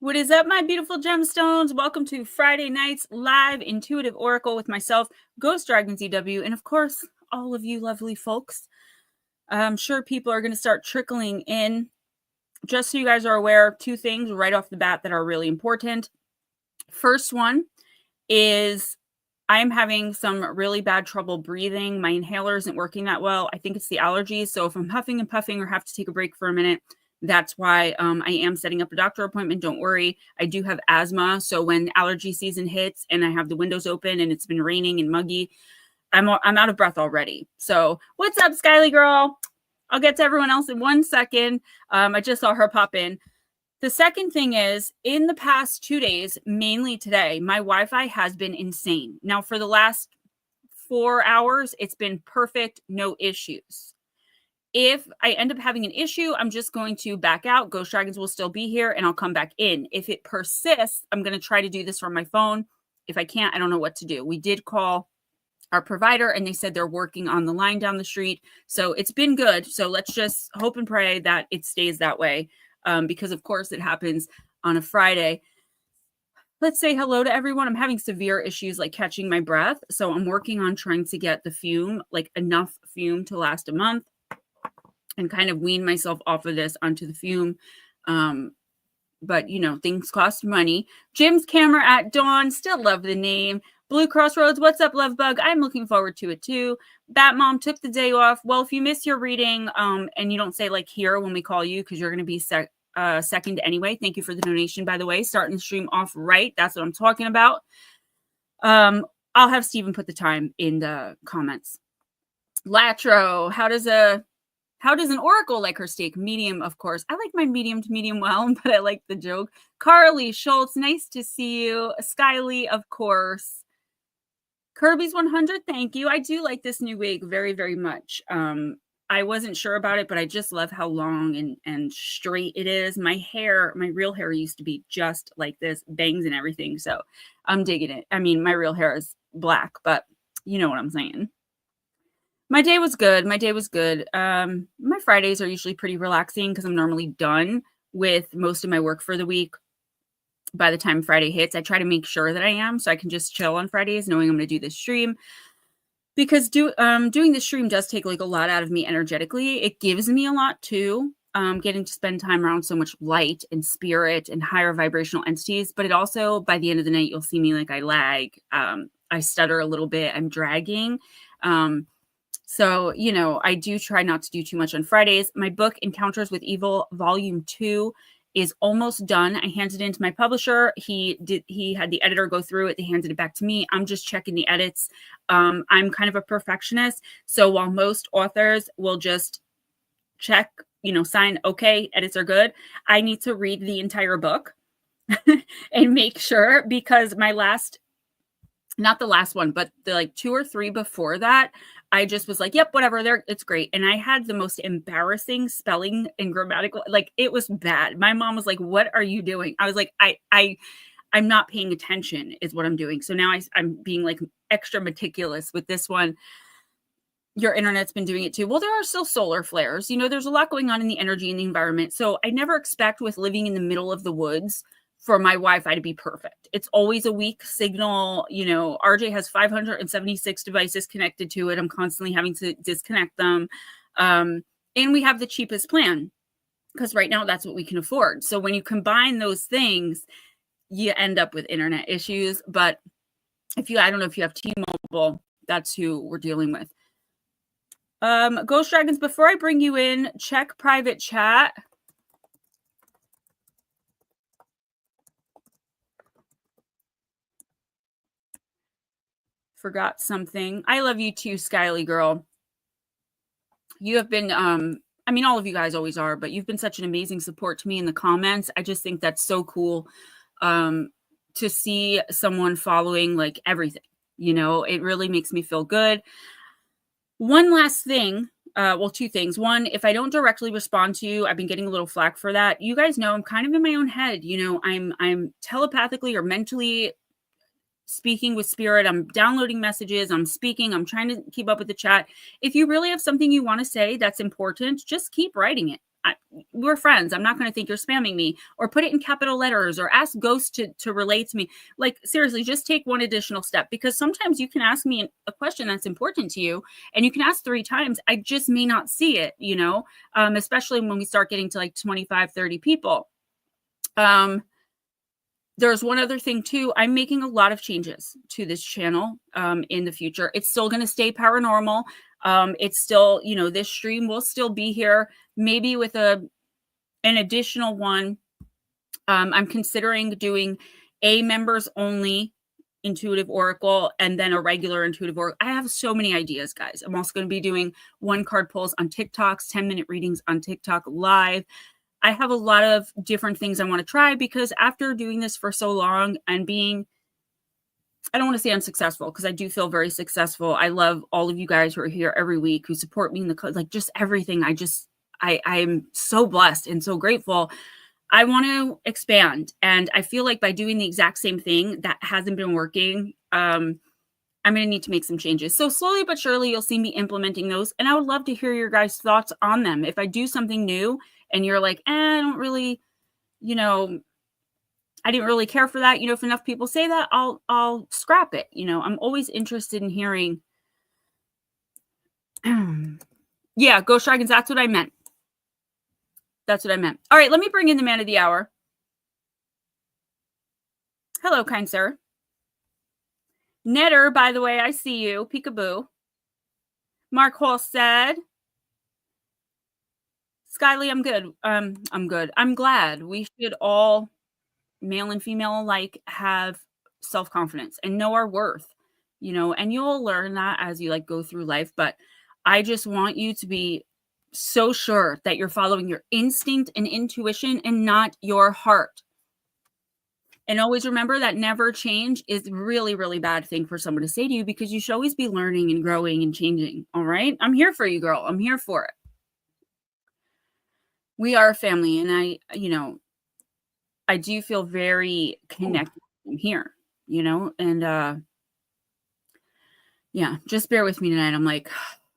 What is up, my beautiful gemstones? Welcome to Friday night's live intuitive oracle with myself, Ghostdragonzw, and of course, all of you lovely folks. I'm sure people are going to start trickling in. Just so you guys are aware, two things right off the bat that are really important. First one is I'm having some really bad trouble breathing. My inhaler isn't working that well. I think it's the allergies. So if I'm huffing and puffing or have to take a break for a minute, that's why I am setting up a doctor appointment. Don't worry. I do have asthma. So when allergy season hits and I have the windows open and it's been raining and muggy, I'm out of breath already. So what's up, Skyly girl? I'll get to everyone else in 1 second. I just saw her pop in. The second thing is, in the past 2 days, mainly today, my Wi-Fi has been insane. Now, for the last 4 hours, it's been perfect, no issues. If I end up having an issue, I'm just going to back out. Ghost Dragons will still be here, and I'll come back in. If it persists, I'm going to try to do this from my phone. If I can't, I don't know what to do. We did call our provider, and they said they're working on the line down the street. So it's been good. So let's just hope and pray that it stays that way, because, of course, it happens on a Friday. Let's say hello to everyone. I'm having severe issues like catching my breath. So I'm working on trying to get the fume, like enough fume to last a month, and kind of wean myself off of this onto the fume. But, you know, things cost money. Jim's Camera at Dawn. Still love the name. Blue Crossroads. What's up, Love Bug? I'm looking forward to it, too. Bat Mom took the day off. Well, if you miss your reading and you don't say, like, here when we call you, because you're going to be second anyway. Thank you for the donation, by the way. Starting the stream off right. That's what I'm talking about. I'll have Steven put the time in the comments. Latro. How does an oracle like her steak? Medium, of course. I like my medium to medium well, but I like the joke. Carly Schultz, nice to see you. Skyly, of course. Kirby's 100, thank you. I do like this new wig very, very much. I wasn't sure about it, but I just love how long and straight it is. My real hair used to be just like this, bangs and everything. So I'm digging it. I mean, my real hair is black, but you know what I'm saying. My day was good. My Fridays are usually pretty relaxing because I'm normally done with most of my work for the week. By the time Friday hits, I try to make sure that I am, so I can just chill on Fridays knowing I'm going to do this stream. Because doing this stream does take like a lot out of me energetically. It gives me a lot too, getting to spend time around so much light and spirit and higher vibrational entities. But it also, by the end of the night, you'll see me like I lag. I stutter a little bit. I'm dragging. So, you know, I do try not to do too much on Fridays. My book, Encounters with Evil, Volume 2, is almost done. I handed it in to my publisher. He had the editor go through it. They handed it back to me. I'm just checking the edits. I'm kind of a perfectionist. So while most authors will just check, you know, sign, okay, edits are good, I need to read the entire book and make sure, because not the last one, but the like 2 or 3 before that, I just was like, yep, whatever, it's great. And I had the most embarrassing spelling and grammatical, like it was bad. My mom was like, what are you doing? I was like, I'm not paying attention is what I'm doing. So now I'm being like extra meticulous with this one. Your internet's been doing it too. Well, there are still solar flares. You know, there's a lot going on in the energy and the environment. So I never expect with living in the middle of the woods for my Wi-Fi to be perfect. It's always a weak signal. You know, RJ has 576 devices connected to it. I'm constantly having to disconnect them. And we have the cheapest plan because right now that's what we can afford. So when you combine those things, you end up with internet issues. But I don't know if you have T-Mobile, that's who we're dealing with. Ghost Dragons, before I bring you in, check private chat. Forgot something. I love you too, Skyly girl. You have been, I mean, all of you guys always are, but you've been such an amazing support to me in the comments. I just think that's so cool to see someone following like everything. You know, it really makes me feel good. One last thing. Well, 2 things. One, if I don't directly respond to you, I've been getting a little flack for that. You guys know I'm kind of in my own head. You know, I'm telepathically or mentally speaking with spirit. I'm downloading messages. I'm speaking. I'm trying to keep up with the chat. If you really have something you want to say that's important, just keep writing it. we're friends. I'm not going to think you're spamming me, or put it in capital letters, or ask Ghost to relate to me. Like, seriously, just take one additional step, because sometimes you can ask me a question that's important to you and you can ask 3 times. I just may not see it, especially when we start getting to like 25, 30 people. There's one other thing too. I'm making a lot of changes to this channel in the future. It's still going to stay paranormal. It's still, this stream will still be here, maybe with an additional one. I'm considering doing a members only intuitive oracle and then a regular intuitive oracle. I have so many ideas, guys. I'm also going to be doing 1 card pulls on TikToks, 10-minute readings on TikTok live. I have a lot of different things I want to try, because after doing this for so long and being, I don't want to say unsuccessful, because I do feel very successful. I love all of you guys who are here every week, who support me in the, like, just everything. I'm so blessed and so grateful. I want to expand. And I feel like by doing the exact same thing that hasn't been working, I'm going to need to make some changes. So slowly but surely, you'll see me implementing those. And I would love to hear your guys' thoughts on them. If I do something new and you're like, I don't really, I didn't really care for that. If enough people say that, I'll scrap it. I'm always interested in hearing. Yeah, Ghost Dragons. That's what I meant. That's what I meant. All right, let me bring in the man of the hour. Hello, kind sir. Netter, by the way, I see you. Peekaboo. Mark Hall said, Skyly, I'm good. I'm good. I'm glad. We should all, male and female alike, have self-confidence and know our worth, and you'll learn that as you go through life. But I just want you to be so sure that you're following your instinct and intuition and not your heart. And always remember that never change is a really, really bad thing for someone to say to you, because you should always be learning and growing and changing. All right. I'm here for you, girl. I'm here for it. We are a family. And I do feel very connected here, and yeah, just bear with me tonight. I'm like,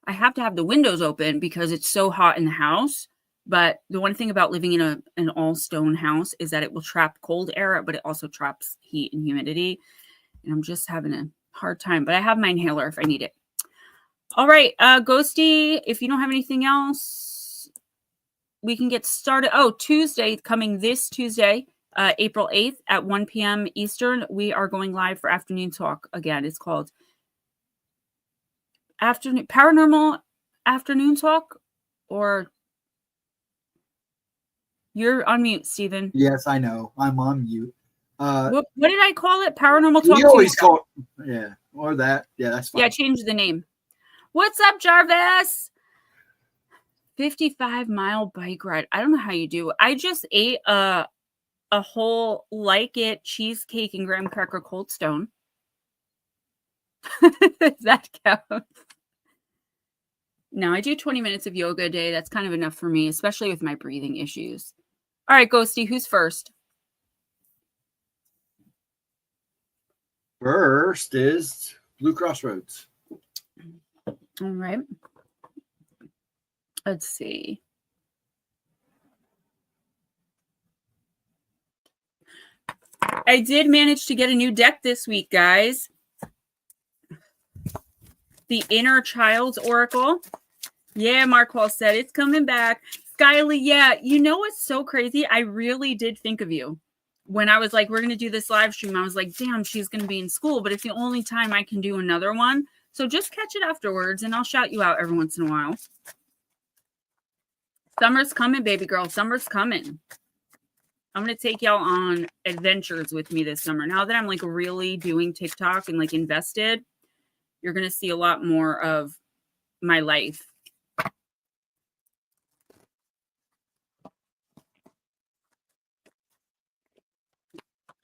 I have to have the windows open because it's so hot in the house. But the one thing about living in an all stone house is that it will trap cold air, but it also traps heat and humidity. And I'm just having a hard time, but I have my inhaler if I need it. All right, Ghosty, if you don't have anything else, we can get started. Oh, Tuesday, coming this Tuesday, April 8th at 1 p.m. Eastern, we are going live for afternoon talk again. It's called Paranormal Afternoon Talk, or you're on mute, Stephen. Yes, I know. I'm on mute. What did I call it? Paranormal Talk. You always call it, yeah, or that. Yeah, that's fine. Yeah, change the name. What's up, Jarvis? 55-mile bike ride. I don't know how you do it. I just ate a whole Like It cheesecake and graham cracker Cold Stone. That counts. No, I do 20 minutes of yoga a day. That's kind of enough for me, especially with my breathing issues. All right, Ghosty, who's first? First is Blue Crossroads. All right. Let's see. I did manage to get a new deck this week, guys. The Inner Child's Oracle. Yeah, Mark Hall said it's coming back. Skyly, yeah. You know what's so crazy? I really did think of you. When I was like, we're going to do this live stream, I was like, damn, she's going to be in school, but it's the only time I can do another one. So just catch it afterwards, and I'll shout you out every once in a while. Summer's coming, baby girl. Summer's coming. I'm going to take y'all on adventures with me this summer. Now that I'm really doing TikTok and invested, you're going to see a lot more of my life.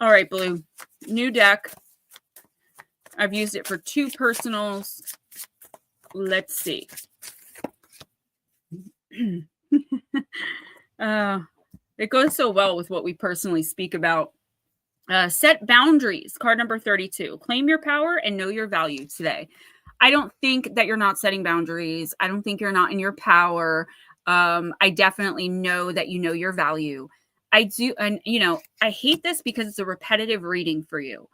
All right, Blue. New deck. I've used it for 2 personals. Let's see. It goes so well with what we personally speak about. Set boundaries. Card number 32. Claim your power and know your value today. I don't think that you're not setting boundaries. I don't think you're not in your power. I definitely know that you know your value. I do. And, I hate this because it's a repetitive reading for you.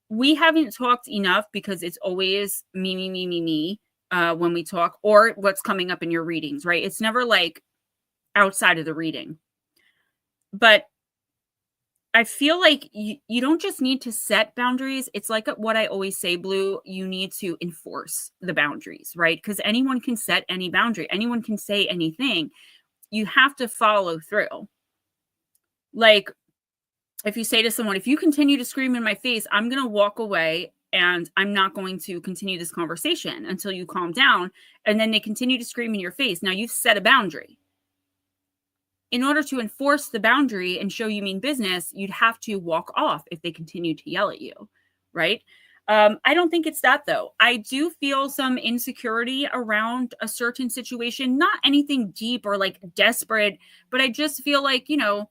We haven't talked enough because it's always me, when we talk, or what's coming up in your readings, right? It's never like outside of the reading. But I feel like you don't just need to set boundaries. It's like what I always say, Blue, you need to enforce the boundaries, right? Because anyone can set any boundary. Anyone can say anything. You have to follow through. Like, if you say to someone, if you continue to scream in my face, I'm going to walk away and I'm not going to continue this conversation until you calm down. And then they continue to scream in your face. Now you've set a boundary. In order to enforce the boundary and show you mean business, you'd have to walk off if they continue to yell at you, right? I don't think it's that, though. I do feel some insecurity around a certain situation, not anything deep or like desperate, but I just feel like, I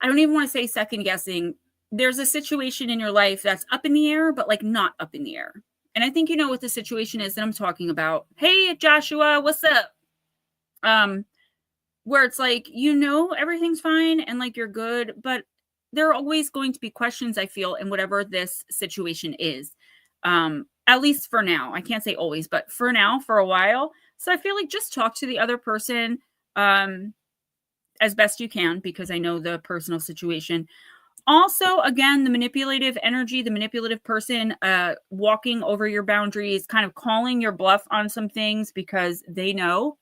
don't even want to say second guessing. There's a situation in your life that's up in the air, but like not up in the air. And I think you know what the situation is that I'm talking about. Hey, Joshua, what's up? Where it's like, everything's fine and like you're good, but there are always going to be questions, I feel, in whatever this situation is. At least for now. I can't say always, but for now, for a while. So I feel like just talk to the other person as best you can, because I know the personal situation. Also, again, the manipulative energy, the manipulative person walking over your boundaries, kind of calling your bluff on some things because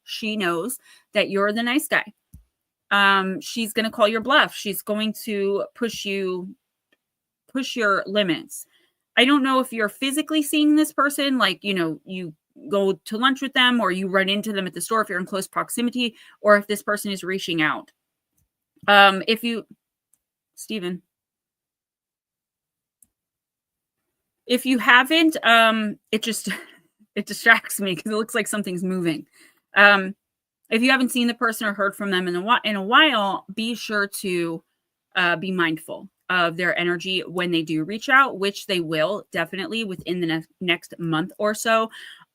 she knows that you're the nice guy. She's going to call your bluff. She's going to push your limits. I don't know if you're physically seeing this person, like, you go to lunch with them or you run into them at the store if you're in close proximity, or if this person is reaching out. Steven. If you haven't, it distracts me because it looks like something's moving. If you haven't seen the person or heard from them in a while, be sure to be mindful of their energy when they do reach out, which they will definitely within the next month or so.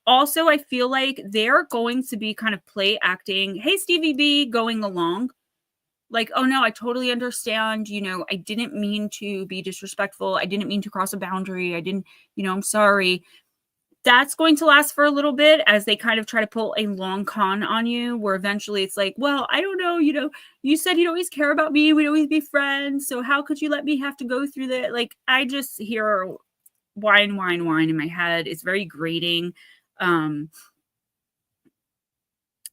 Also, I feel like they're going to be kind of play acting, hey, Stevie B, going along. Like, oh no, I totally understand. I didn't mean to be disrespectful. I didn't mean to cross a boundary. I didn't, I'm sorry. That's going to last for a little bit as they kind of try to pull a long con on you, where eventually it's like, well, I don't know, you said you'd always care about me. We'd always be friends. So how could you let me have to go through that? Like, I just hear whine in my head. It's very grating.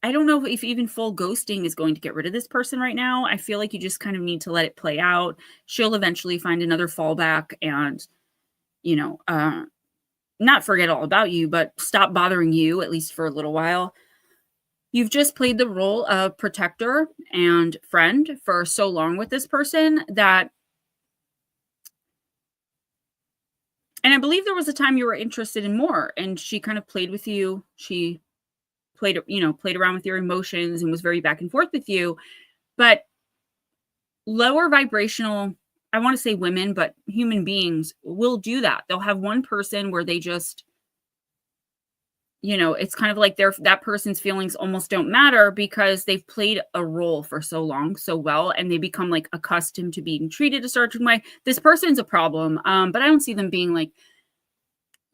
I don't know if even full ghosting is going to get rid of this person right now. I feel like you just kind of need to let it play out. She'll eventually find another fallback and, not forget all about you, but stop bothering you, at least for a little while. You've just played the role of protector and friend for so long with this person that, and I believe there was a time you were interested in more, and she kind of played with you. She played around with your emotions and was very back and forth with you. But lower vibrational, I want to say women, but human beings will do that. They'll have one person where they just, it's kind of like that person's feelings almost don't matter because they've played a role for so long, so well, and they become like accustomed to being treated a certain way. This person's a problem, but I don't see them being like,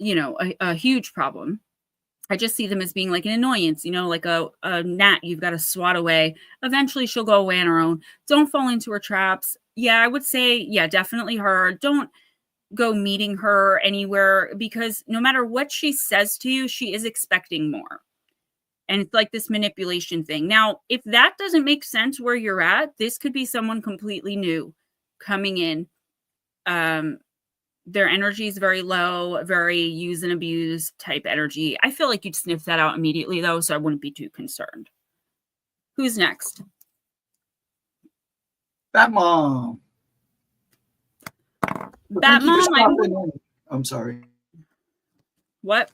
a huge problem. I just see them as being like an annoyance, like a gnat you've got to swat away. Eventually she'll go away on her own. Don't fall into her traps. Yeah, I would say, yeah, definitely her. Don't go meeting her anywhere because no matter what she says to you, she is expecting more. And it's like this manipulation thing. Now, if that doesn't make sense where you're at, this could be someone completely new coming in. Their energy is very low, very use and abuse type energy. I feel like you'd sniff that out immediately, though, so I wouldn't be too concerned. Who's next? Bat Mom. Bat Mom, I'm sorry. What?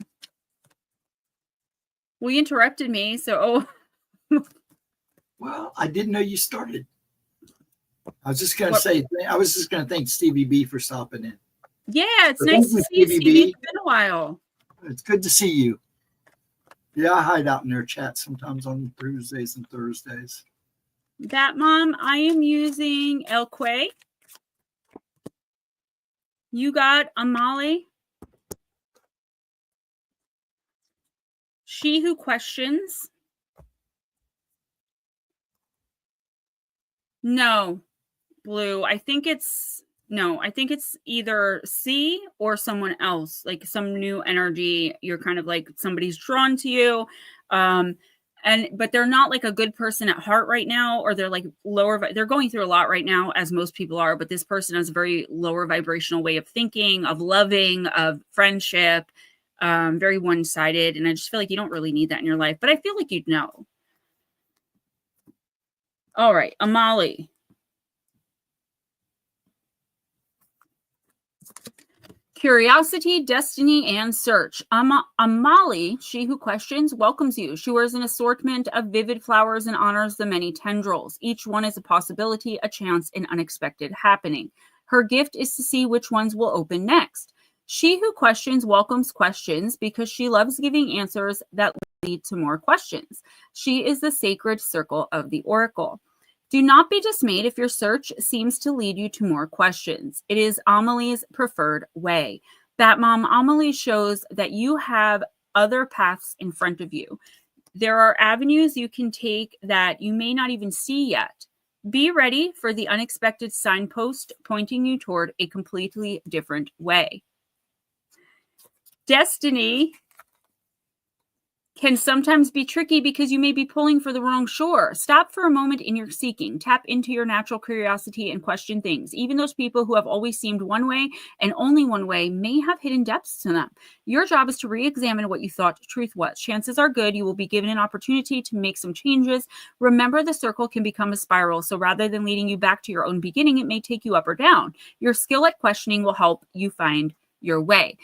Well, you interrupted me, so... Well, I didn't know you started. I was just going to thank Stevie B for stopping in. Yeah, it's nice to see you, Stevie. It's been a while. It's good to see you. Yeah, I hide out in their chat sometimes on Tuesdays and Thursdays. Bat Mom, I am using El Quay. You got Amali. She who questions. No, Blue. I think it's either C or someone else, like some new energy. You're kind of like somebody's drawn to you. But they're not like a good person at heart right now, or they're like they're going through a lot right now, as most people are, but this person has a very lower vibrational way of thinking, of loving, of friendship, very one-sided. And I just feel like you don't really need that in your life, but I feel like you'd know. All right, Amali. Curiosity, destiny, and search. Amali, she who questions, welcomes you. She wears an assortment of vivid flowers and honors the many tendrils. Each one is a possibility, a chance, an unexpected happening. Her gift is to see which ones will open next. She who questions welcomes questions because she loves giving answers that lead to more questions. She is the sacred circle of the oracle. Do not be dismayed if your search seems to lead you to more questions. It is Amali's preferred way. Batmom, Amalie shows that you have other paths in front of you. There are avenues you can take that you may not even see yet. Be ready for the unexpected signpost pointing you toward a completely different way. Destiny can sometimes be tricky because you may be pulling for the wrong shore. Stop for a moment in your seeking. Tap into your natural curiosity and question things. Even those people who have always seemed one way and only one way may have hidden depths to them. Your job is to re-examine what you thought the truth was. Chances are good you will be given an opportunity to make some changes. Remember, the circle can become a spiral, so rather than leading you back to your own beginning, it may take you up or down. Your skill at questioning will help you find your way.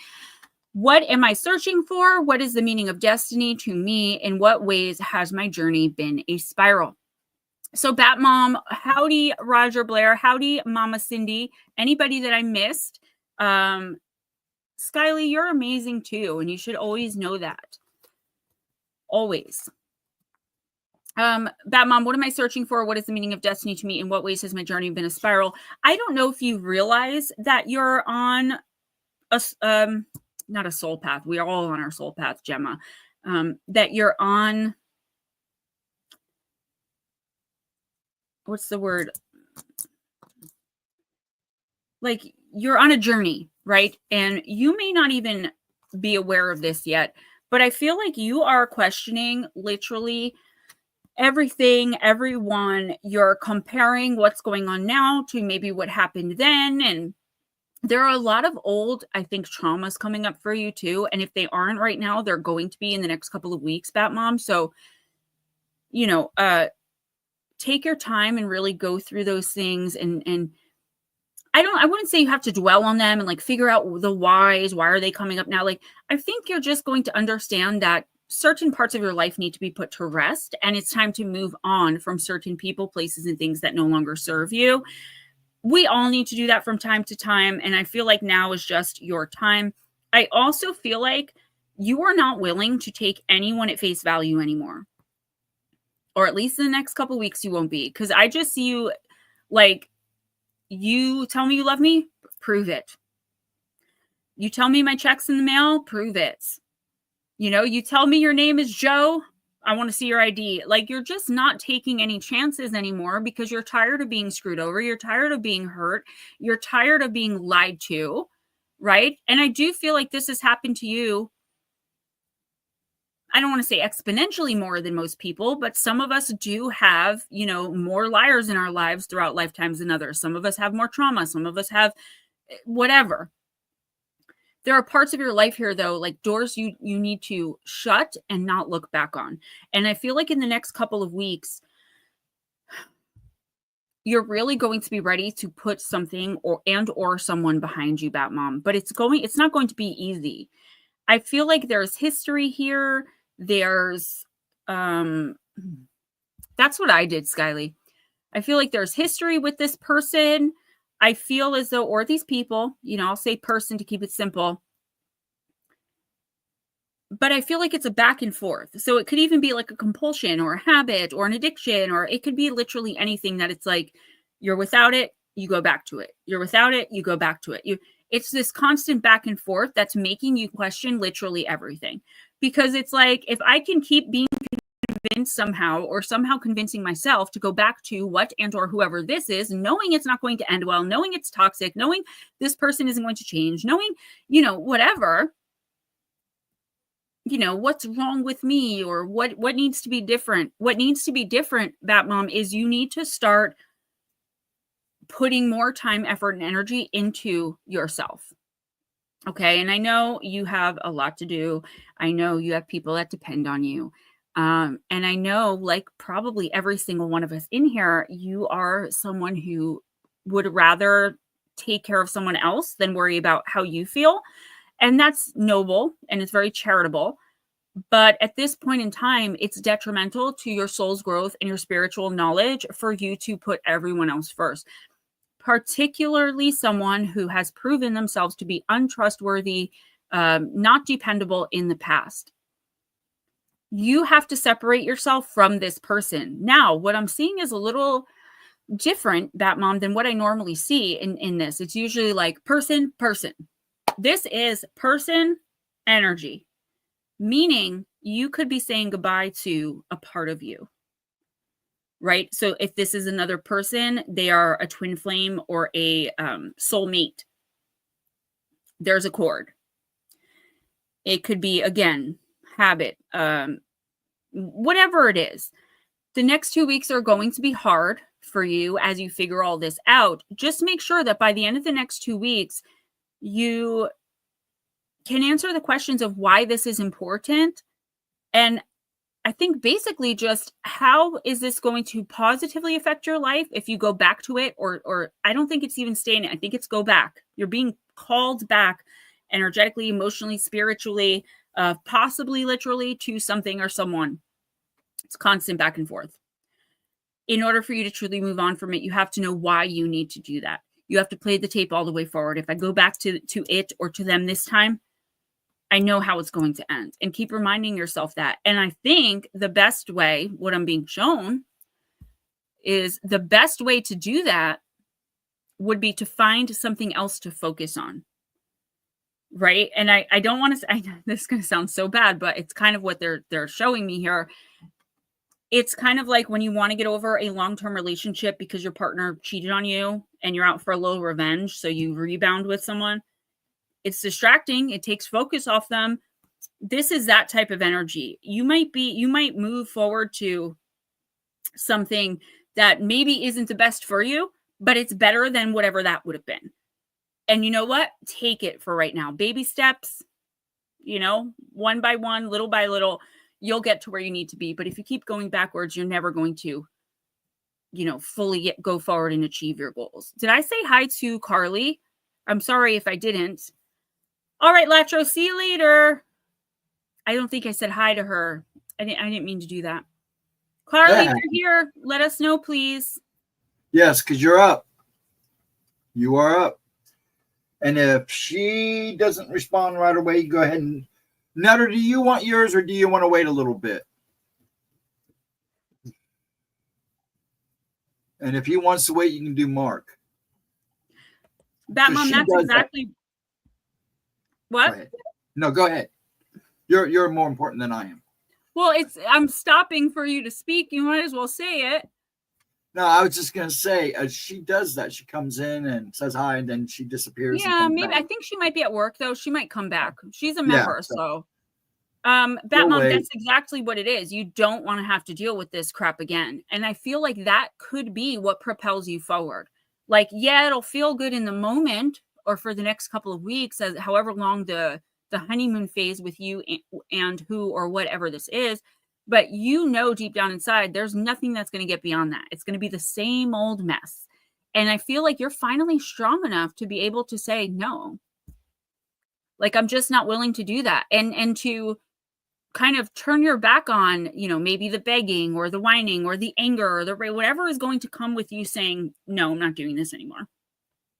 What am I searching for? What is the meaning of destiny to me? In what ways has my journey been a spiral? So Bat Mom, howdy Roger Blair, howdy Mama Cindy, anybody that I missed. Skyly, you're amazing too, and you should always know that. Always. Bat Mom, what am I searching for? What is the meaning of destiny to me? In what ways has my journey been a spiral? I don't know if you realize that you're on a not a soul path. We are all on our soul path, Gemma. That you're on, what's the word? Like you're on a journey, right? And you may not even be aware of this yet, but I feel like you are questioning literally everything, everyone. You're comparing what's going on now to maybe what happened then. And there are a lot of old, I think, traumas coming up for you too. And if they aren't right now, they're going to be in the next couple of weeks, Bat Mom. So, take your time and really go through those things. And I wouldn't say you have to dwell on them and like figure out the whys. Why are they coming up now? Like, I think you're just going to understand that certain parts of your life need to be put to rest. And it's time to move on from certain people, places, and things that no longer serve you. We all need to do that from time to time. And I feel like now is just your time. I also feel like you are not willing to take anyone at face value anymore. Or at least in the next couple of weeks, you won't be. Because I just see you like, you tell me you love me, prove it. You tell me my check's in the mail, prove it. You tell me your name is Joe, I want to see your ID. Like, you're just not taking any chances anymore because you're tired of being screwed over. You're tired of being hurt. You're tired of being lied to, right? And I do feel like this has happened to you. I don't want to say exponentially more than most people, but some of us do have, more liars in our lives throughout lifetimes than others. Some of us have more trauma. Some of us have whatever. There are parts of your life here, though, like doors you need to shut and not look back on. And I feel like in the next couple of weeks, you're really going to be ready to put something or someone behind you, Bat Mom. But it's not going to be easy. I feel like there's history here. There's that's what I did, Skyly. I feel like there's history with this person. I feel as though, or these people, I'll say person to keep it simple. But I feel like it's a back and forth. So it could even be like a compulsion or a habit or an addiction, or it could be literally anything that it's like you're without it, you go back to it. You're without it, you go back to it. It's this constant back and forth that's making you question literally everything. Because it's like, if I can keep being convinced somehow, or somehow convincing myself to go back to what and or whoever this is, knowing it's not going to end well, knowing it's toxic, knowing this person isn't going to change, knowing, whatever, what's wrong with me, or what needs to be different. What needs to be different, Bat Mom, is you need to start putting more time, effort, and energy into yourself. Okay. And I know you have a lot to do. I know you have people that depend on you. And I know, like probably every single one of us in here, you are someone who would rather take care of someone else than worry about how you feel. And that's noble and it's very charitable. But at this point in time, it's detrimental to your soul's growth and your spiritual knowledge for you to put everyone else first, particularly someone who has proven themselves to be untrustworthy, not dependable in the past. You have to separate yourself from this person. Now, what I'm seeing is a little different, Bat Mom, than what I normally see in this. It's usually like person. This is person energy, meaning you could be saying goodbye to a part of you, right? So if this is another person, they are a twin flame or a soulmate. There's a cord. It could be, again, habit, whatever it is. The next 2 weeks are going to be hard for you as you figure all this out. Just make sure that by the end of the next 2 weeks, you can answer the questions of why this is important. And I think basically just how is this going to positively affect your life if you go back to it, or I don't think it's even staying. I think it's go back. You're being called back energetically, emotionally, spiritually, possibly literally to something or someone. It's constant back and forth. In order for you to truly move on from it, you have to know why you need to do that. You have to play the tape all the way forward. If I go back to it or to them this time, I know how it's going to end, and keep reminding yourself that. And I think the best way, what I'm being shown, is the best way to do that would be to find something else to focus on. Right. And I don't want to, this is going to sound so bad, but it's kind of what they're showing me here. It's kind of like when you want to get over a long-term relationship because your partner cheated on you and you're out for a little revenge. So you rebound with someone. It's distracting. It takes focus off them. This is that type of energy. You might move forward to something that maybe isn't the best for you, but it's better than whatever that would have been. And you know what? Take it for right now. Baby steps, one by one, little by little, you'll get to where you need to be. But if you keep going backwards, you're never going to, fully go forward and achieve your goals. Did I say hi to Carly? I'm sorry if I didn't. All right, Latro, see you later. I don't think I said hi to her. I didn't mean to do that. Carly, if you're here, let us know, please. Yes, because you're up. You are up. And if she doesn't respond right away, go ahead and... Nutter, do you want yours or do you want to wait a little bit? And if he wants to wait, you can do Mark. Batmom, that's exactly... That. What? Go no, go ahead. You're more important than I am. Well, I'm stopping for you to speak. You might as well say it. No, I was just going to say, she does that. She comes in and says hi, and then she disappears. Yeah, maybe. Back. I think she might be at work, though. She might come back. She's a member, so. Batmom, that's exactly what it is. You don't want to have to deal with this crap again. And I feel like that could be what propels you forward. Like, yeah, it'll feel good in the moment or for the next couple of weeks, as however long the honeymoon phase with you and who or whatever this is. But deep down inside, there's nothing that's going to get beyond that. It's going to be the same old mess. And I feel like you're finally strong enough to be able to say no. Like, I'm just not willing to do that. And to kind of turn your back on, maybe the begging or the whining or the anger or the whatever is going to come with you saying, no, I'm not doing this anymore.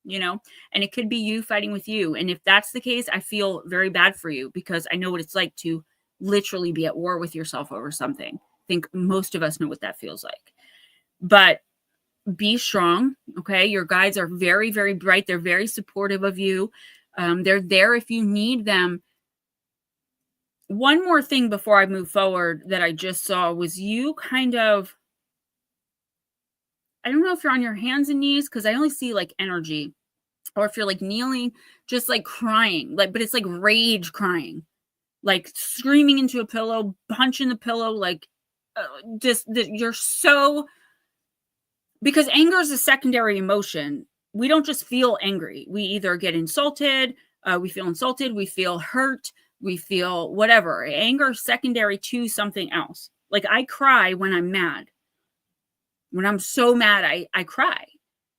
And it could be you fighting with you. And if that's the case, I feel very bad for you because I know what it's like to literally be at war with yourself over something. I think most of us know what that feels like. But be strong, okay? Your guides are very, very bright. They're very supportive of you. They're there if you need them. One more thing before I move forward that I just saw was you kind of, I don't know if you're on your hands and knees, because I only see like energy, or if you're like kneeling, just like crying, like, but it's like rage crying, like screaming into a pillow, punching the pillow, like just that you're so, because anger is a secondary emotion. We don't just feel angry. We either get insulted, we feel hurt, we feel whatever. Anger is secondary to something else. Like I cry when I'm mad. When I'm so mad, I cry.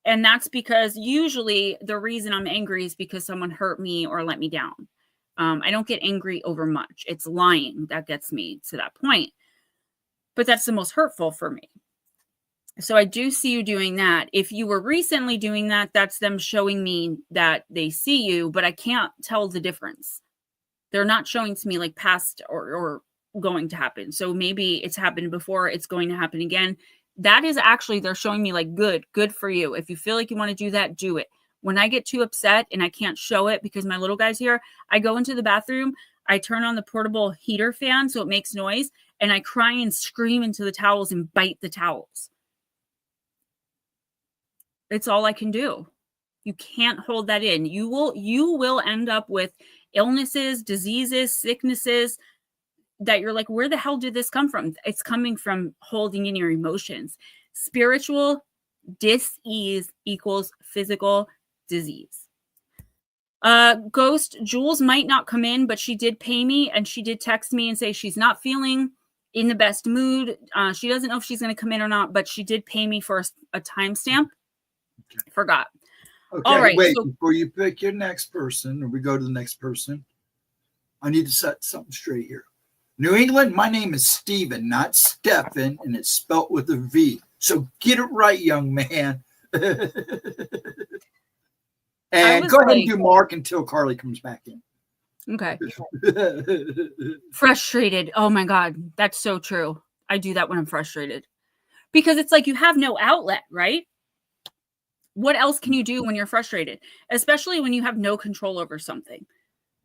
And that's because usually the reason I'm angry is because someone hurt me or let me down. I don't get angry over much. It's lying that gets me to that point. But that's the most hurtful for me. So I do see you doing that. If you were recently doing that, that's them showing me that they see you, but I can't tell the difference. They're not showing to me like past or going to happen. So maybe it's happened before, it's going to happen again. That is actually, they're showing me like good for you. If you feel like you want to do that, do it. When I get too upset and I can't show it because my little guy's here, I go into the bathroom, I turn on the portable heater fan so it makes noise, and I cry and scream into the towels and bite the towels. It's all I can do. You can't hold that in. You will end up with illnesses, diseases, sicknesses that you're like, where the hell did this come from? It's coming from holding in your emotions. Spiritual dis-ease equals physical disease. Ghost, Jules might not come in, but she did pay me and she did text me and say she's not feeling in the best mood. She doesn't know if she's going to come in or not, but she did pay me for a timestamp. Okay. Forgot. Okay, all right. Wait, so before you pick your next person, or we go to the next person, I need to set something straight here. New England, my name is Steven, not Stephen, and it's spelt with a V. So get it right, young man. And go ahead and do Mark until Carly comes back in. Okay. Frustrated. Oh my God. That's so true. I do that when I'm frustrated. Because it's like you have no outlet, right? What else can you do when you're frustrated? Especially when you have no control over something.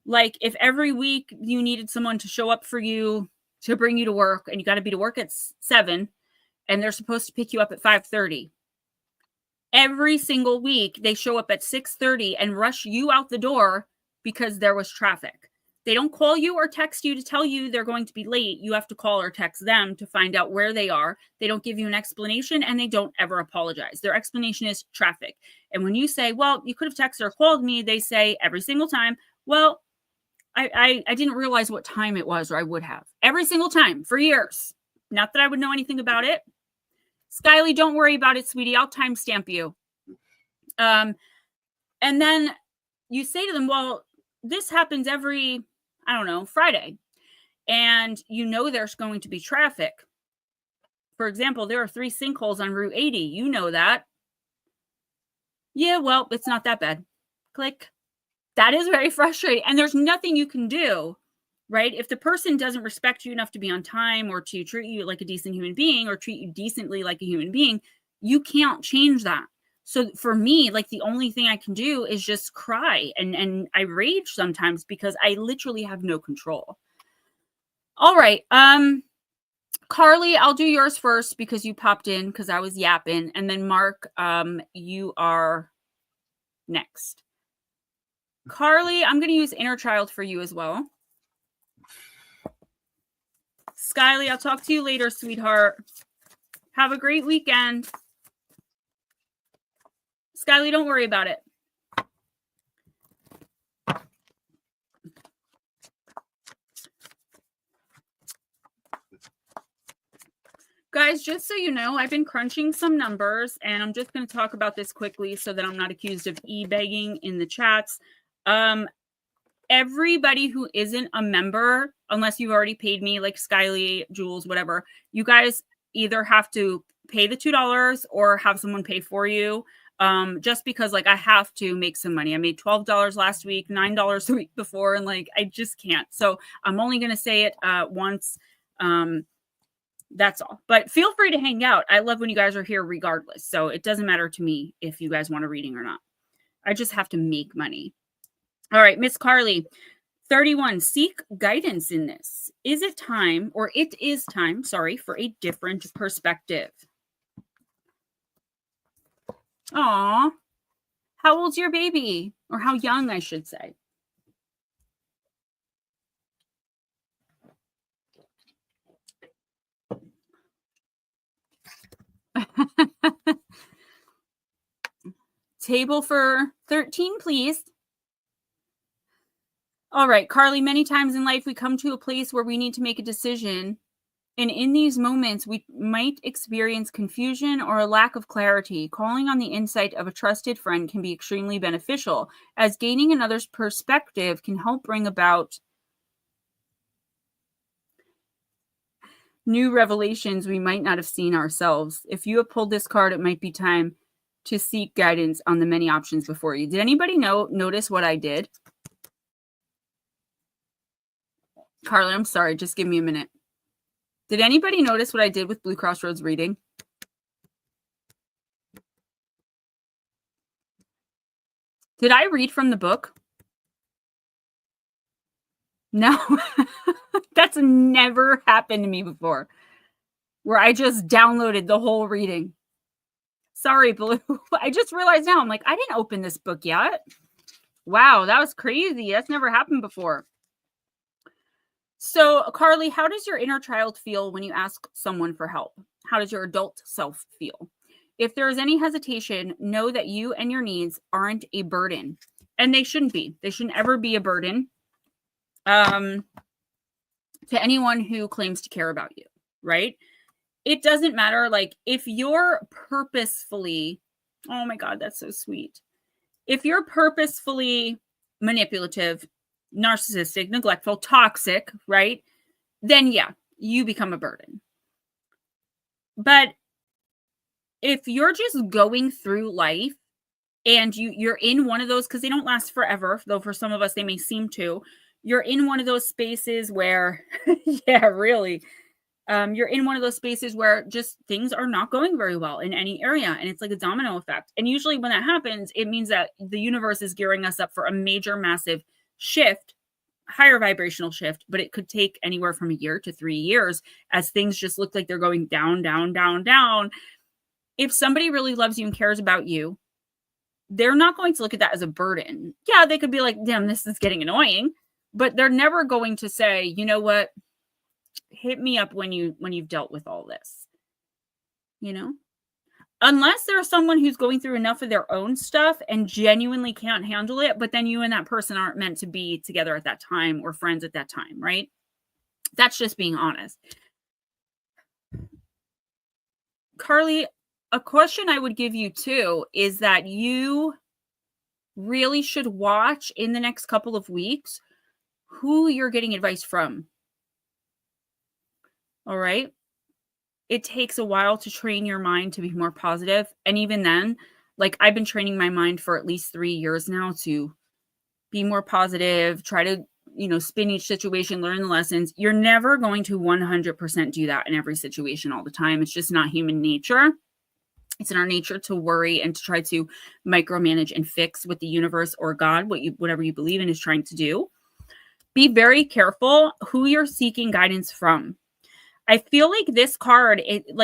Like if every week you needed someone to show up for you to bring you to work, and you got to be to work at 7 and they're supposed to pick you up at 5:30. Every single week they show up at 6:30 and rush you out the door because there was traffic. They don't call you or text you to tell you they're going to be late. You have to call or text them to find out where they are. They don't give you an explanation, and they don't ever apologize. Their explanation is traffic. And when you say, well, you could have texted or called me, they say every single time, well, I didn't realize what time it was, or I would have. Every single time for years. Not that I would know anything about it. Skyly, don't worry about it, sweetie. I'll timestamp you. And then you say to them, well, this happens every, I don't know, Friday. And you know there's going to be traffic. For example, there are 3 sinkholes on Route 80. You know that. Yeah, well, it's not that bad. Click. That is very frustrating. And there's nothing you can do, right? If the person doesn't respect you enough to be on time or to treat you like a decent human being or treat you decently like a human being, you can't change that. So for me, like the only thing I can do is just cry and I rage sometimes because I literally have no control. All right. Carly, I'll do yours first because you popped in because I was yapping. And then Mark, you are next. Carly, I'm going to use inner child for you as well. Skyly, I'll talk to you later, sweetheart. Have a great weekend. Skyly, don't worry about it. Guys, just so you know, I've been crunching some numbers, and I'm just going to talk about this quickly so that I'm not accused of e-begging in the chats. Everybody who isn't a member, unless you've already paid me, like Skyly, Jules, whatever, you guys either have to pay the $2 or have someone pay for you. just because like I have to make some money. I made $12 last week, $9 the week before, and like I just can't. So I'm only going to say it once. That's all. But feel free to hang out. I love when you guys are here regardless. So it doesn't matter to me if you guys want a reading or not. I just have to make money. All right, Miss Carly, 31, seek guidance in this. Is it time, or it is time, sorry, for a different perspective? Aw, how old's your baby? Or how young, I should say. Table for 13, please. All right, Carly, many times in life we come to a place where we need to make a decision. And in these moments, we might experience confusion or a lack of clarity. Calling on the insight of a trusted friend can be extremely beneficial, as gaining another's perspective can help bring about new revelations we might not have seen ourselves. If you have pulled this card, it might be time to seek guidance on the many options before you. Did anybody notice what I did? Carly, I'm sorry. Just give me a minute. Did anybody notice what I did with Blue Crossroads reading? Did I read from the book? No. That's never happened to me before, where I just downloaded the whole reading. Sorry, Blue. I just realized now, I'm like, I didn't open this book yet. Wow, that was crazy. That's never happened before. So, Carly, how does your inner child feel when you ask someone for help? How does your adult self feel? If there is any hesitation, know that you and your needs aren't a burden. And they shouldn't be. They shouldn't ever be a burden to anyone who claims to care about you, right? It doesn't matter. Like, if you're purposefully, oh my God, that's so sweet. If you're purposefully manipulative, narcissistic, neglectful, toxic, right? Then yeah, you become a burden. But if you're just going through life and you're in one of those, because they don't last forever, though for some of us they may seem to, you're in one of those spaces where, yeah, really, you're in one of those spaces where just things are not going very well in any area. And it's like a domino effect. And usually when that happens, it means that the universe is gearing us up for a major, massive shift, higher vibrational shift, but it could take anywhere from a year to 3 years as things just look like they're going down, down, down, down. If somebody really loves you and cares about you, they're not going to look at that as a burden. Yeah, they could be like, damn, this is getting annoying, but they're never going to say, you know what, hit me up when you've dealt with all this, unless there's someone who's going through enough of their own stuff and genuinely can't handle it, but then you and that person aren't meant to be together at that time or friends at that time, right? That's just being honest. Carly, a question I would give you too is that you really should watch in the next couple of weeks who you're getting advice from. All right. It takes a while to train your mind to be more positive. And even then, like, I've been training my mind for at least 3 years now to be more positive, try to, spin each situation, learn the lessons. You're never going to 100% do that in every situation all the time. It's just not human nature. It's in our nature to worry and to try to micromanage and fix what the universe or God, whatever you believe in, is trying to do. Be very careful who you're seeking guidance from. I feel like this card,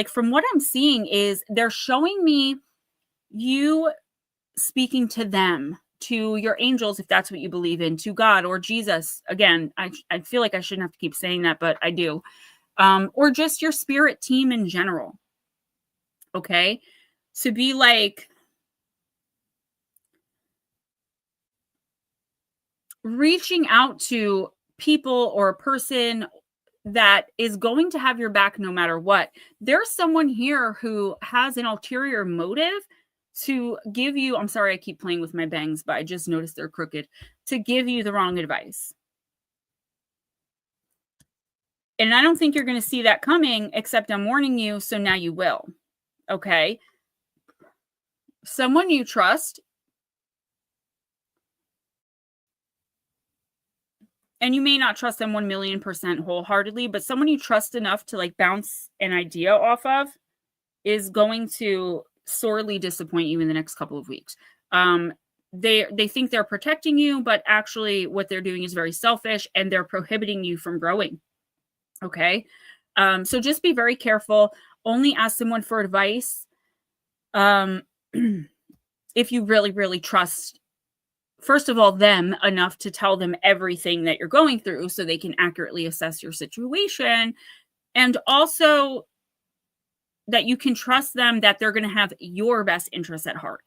from what I'm seeing, is they're showing me you speaking to them, to your angels, if that's what you believe in, to God or Jesus. Again, I feel like I shouldn't have to keep saying that, but I do. Or just your spirit team in general. Okay? To be like reaching out to people or a person that is going to have your back no matter what. There's someone here who has an ulterior motive to give you, I'm sorry, I keep playing with my bangs, but I just noticed they're crooked, to give you the wrong advice. And I don't think you're going to see that coming, except I'm warning you, so now you will. Okay? someone you trust, and you may not trust them 1,000,000% wholeheartedly, but someone you trust enough to like bounce an idea off of is going to sorely disappoint you in the next couple of weeks. They think they're protecting you, but actually what they're doing is very selfish and they're prohibiting you from growing. Okay. So just be very careful. Only ask someone for advice. If you really, really trust, first of all, them enough to tell them everything that you're going through so they can accurately assess your situation. And also that you can trust them that they're going to have your best interests at heart.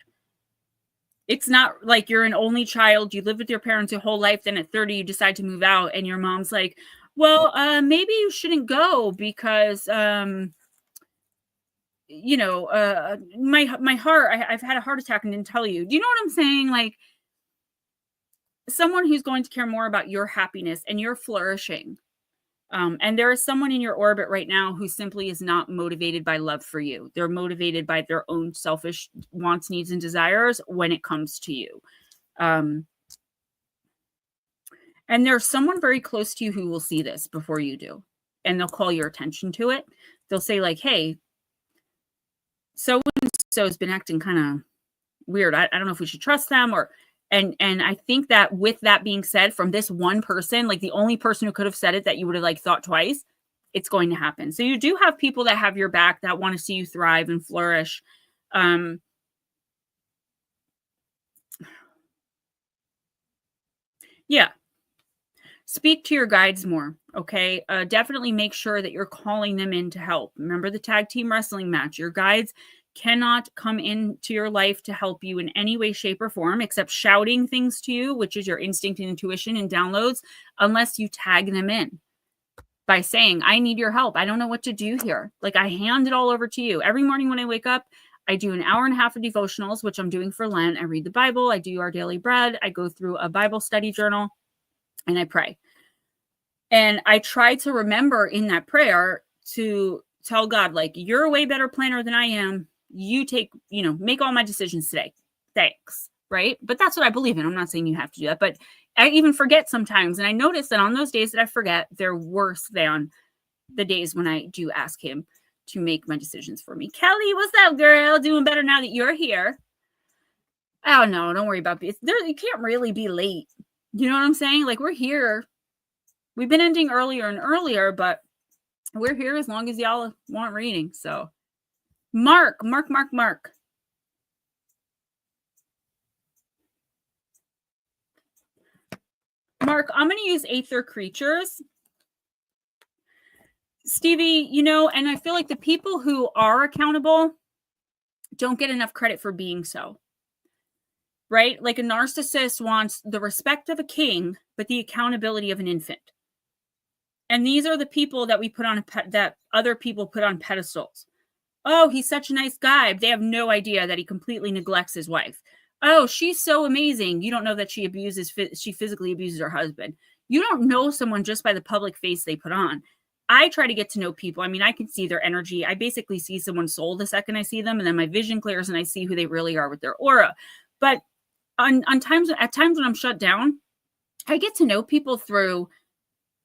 It's not like you're an only child, you live with your parents your whole life, then at 30 you decide to move out and your mom's like, well, maybe you shouldn't go because you know, my heart, I've had a heart attack and didn't tell you. Do you know what I'm saying? Like, someone who's going to care more about your happiness and your flourishing. And there is someone in your orbit right now who simply is not motivated by love for you. They're motivated by their own selfish wants, needs, and desires when it comes to you. And there's someone very close to you who will see this before you do. And they'll call your attention to it. They'll say like, hey, so-and-so has been acting kind of weird. I don't know if we should trust them or... And I think that with that being said, from this one person, like the only person who could have said it that you would have like thought twice, it's going to happen. So you do have people that have your back that want to see you thrive and flourish. Yeah. Speak to your guides more. Okay. Definitely make sure that you're calling them in to help. Remember the tag team wrestling match. Your guides cannot come into your life to help you in any way, shape, or form except shouting things to you, which is your instinct and intuition and downloads, unless you tag them in by saying, I need your help. I don't know what to do here. Like, I hand it all over to you. Every morning when I wake up, I do an hour and a half of devotionals, which I'm doing for Lent. I read the Bible. I do our daily bread. I go through a Bible study journal and I pray. And I try to remember in that prayer to tell God, like, you're a way better planner than I am. You take, make all my decisions today. Thanks. Right. But that's what I believe in. I'm not saying you have to do that, but I even forget sometimes. And I notice that on those days that I forget, they're worse than the days when I do ask him to make my decisions for me. Kelly, what's up, girl? Doing better now that you're here. Oh, no, don't worry about it. You can't really be late. You know what I'm saying? Like, we're here. We've been ending earlier and earlier, but we're here as long as y'all want reading. So Mark. Mark, I'm going to use Aether Creatures. Stevie, and I feel like the people who are accountable don't get enough credit for being so. Right? Like a narcissist wants the respect of a king, but the accountability of an infant. And these are the people that we put on that other people put on pedestals. Oh, he's such a nice guy. They have no idea that he completely neglects his wife. Oh, she's so amazing. You don't know that she physically abuses her husband. You don't know someone just by the public face they put on. I try to get to know people. I mean, I can see their energy. I basically see someone's soul the second I see them, and then my vision clears and I see who they really are with their aura. But at times when I'm shut down, I get to know people through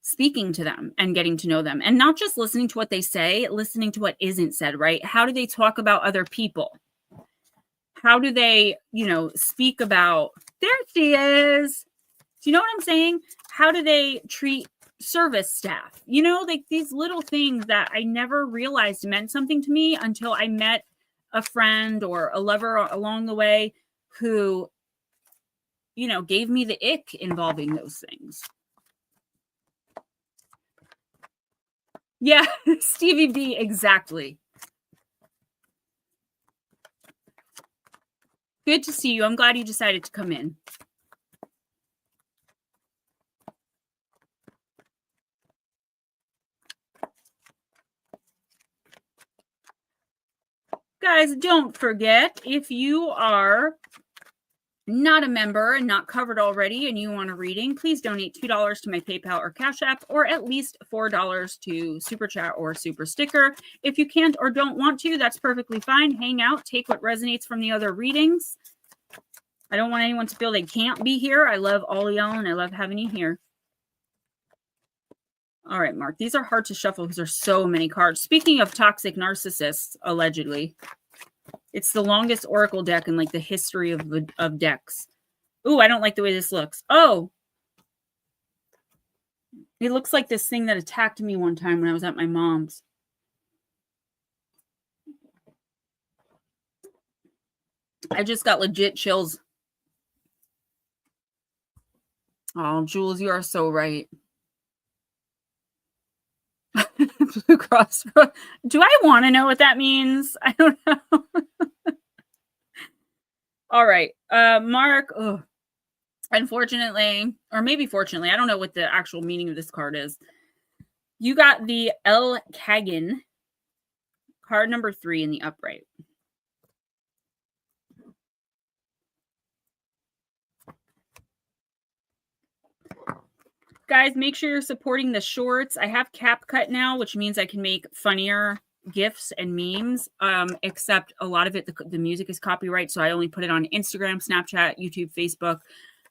speaking to them and getting to know them, and not just listening to what they say, listening to what isn't said, right? How do they talk about other people? How do they, speak about, there she is. Do you know what I'm saying? How do they treat service staff? Like these little things that I never realized meant something to me until I met a friend or a lover along the way who, gave me the ick involving those things. Yeah, Stevie B, exactly. Good to see you. I'm glad you decided to come in. Guys, don't forget, if you are not a member and not covered already and you want a reading, please donate $2 to my PayPal or Cash App, or at least $4 to Super Chat or Super Sticker. If you can't or don't want to, that's perfectly fine. Hang out, take what resonates from the other readings. I don't want anyone to feel they can't be here. I love all y'all and I love having you here. All right, Mark. These are hard to shuffle because there's so many cards. Speaking of toxic narcissists, allegedly, it's the longest oracle deck in like the history of decks. Ooh, I don't like the way this looks. Oh, it looks like this thing that attacked me one time when I was at my mom's. I just got legit chills. Oh, Jules, you are so right. Blue Cross. Do I want to know what that means? I don't know. All right. Mark. Oh, unfortunately, or maybe fortunately, I don't know what the actual meaning of this card is. You got the El Kagan, card number 3 in the upright. Guys, make sure you're supporting the shorts. I have CapCut now, which means I can make funnier GIFs and memes, except a lot of it, the music is copyright, so I only put it on Instagram, Snapchat, YouTube, Facebook.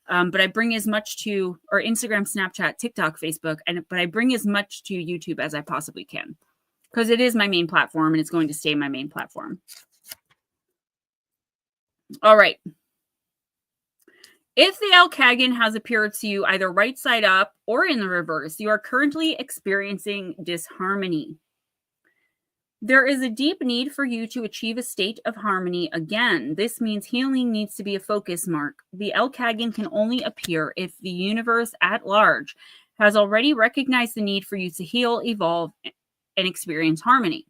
But I bring as much to, or Instagram, Snapchat, TikTok, Facebook, but I bring as much to YouTube as I possibly can, because it is my main platform and it's going to stay my main platform. All right. If the El Kagan has appeared to you either right side up or in the reverse, you are currently experiencing disharmony. There is a deep need for you to achieve a state of harmony again. This means healing needs to be a focus, Mark. The El Kagan can only appear if the universe at large has already recognized the need for you to heal, evolve, and experience harmony.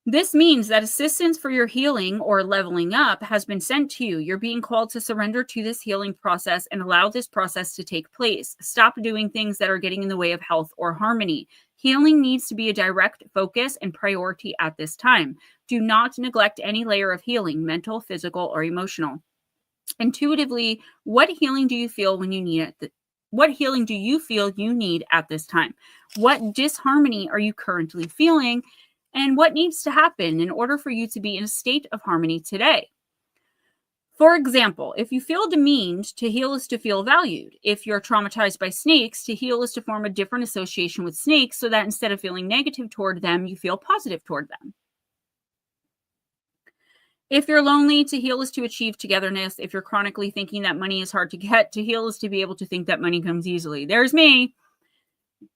This means that assistance for your healing or leveling up has been sent to you. You're being called to surrender to this healing process and allow this process to take place. Stop doing things that are getting in the way of health or harmony. Healing needs to be a direct focus and priority at this time. Do not neglect any layer of healing, mental, physical, or emotional. Intuitively, what healing do you feel when you need it? What healing do you feel you need at this time? What disharmony are you currently feeling? And what needs to happen in order for you to be in a state of harmony today? For example, if you feel demeaned, to heal is to feel valued. If you're traumatized by snakes, to heal is to form a different association with snakes so that instead of feeling negative toward them, you feel positive toward them. If you're lonely, to heal is to achieve togetherness. If you're chronically thinking that money is hard to get, to heal is to be able to think that money comes easily. There's me.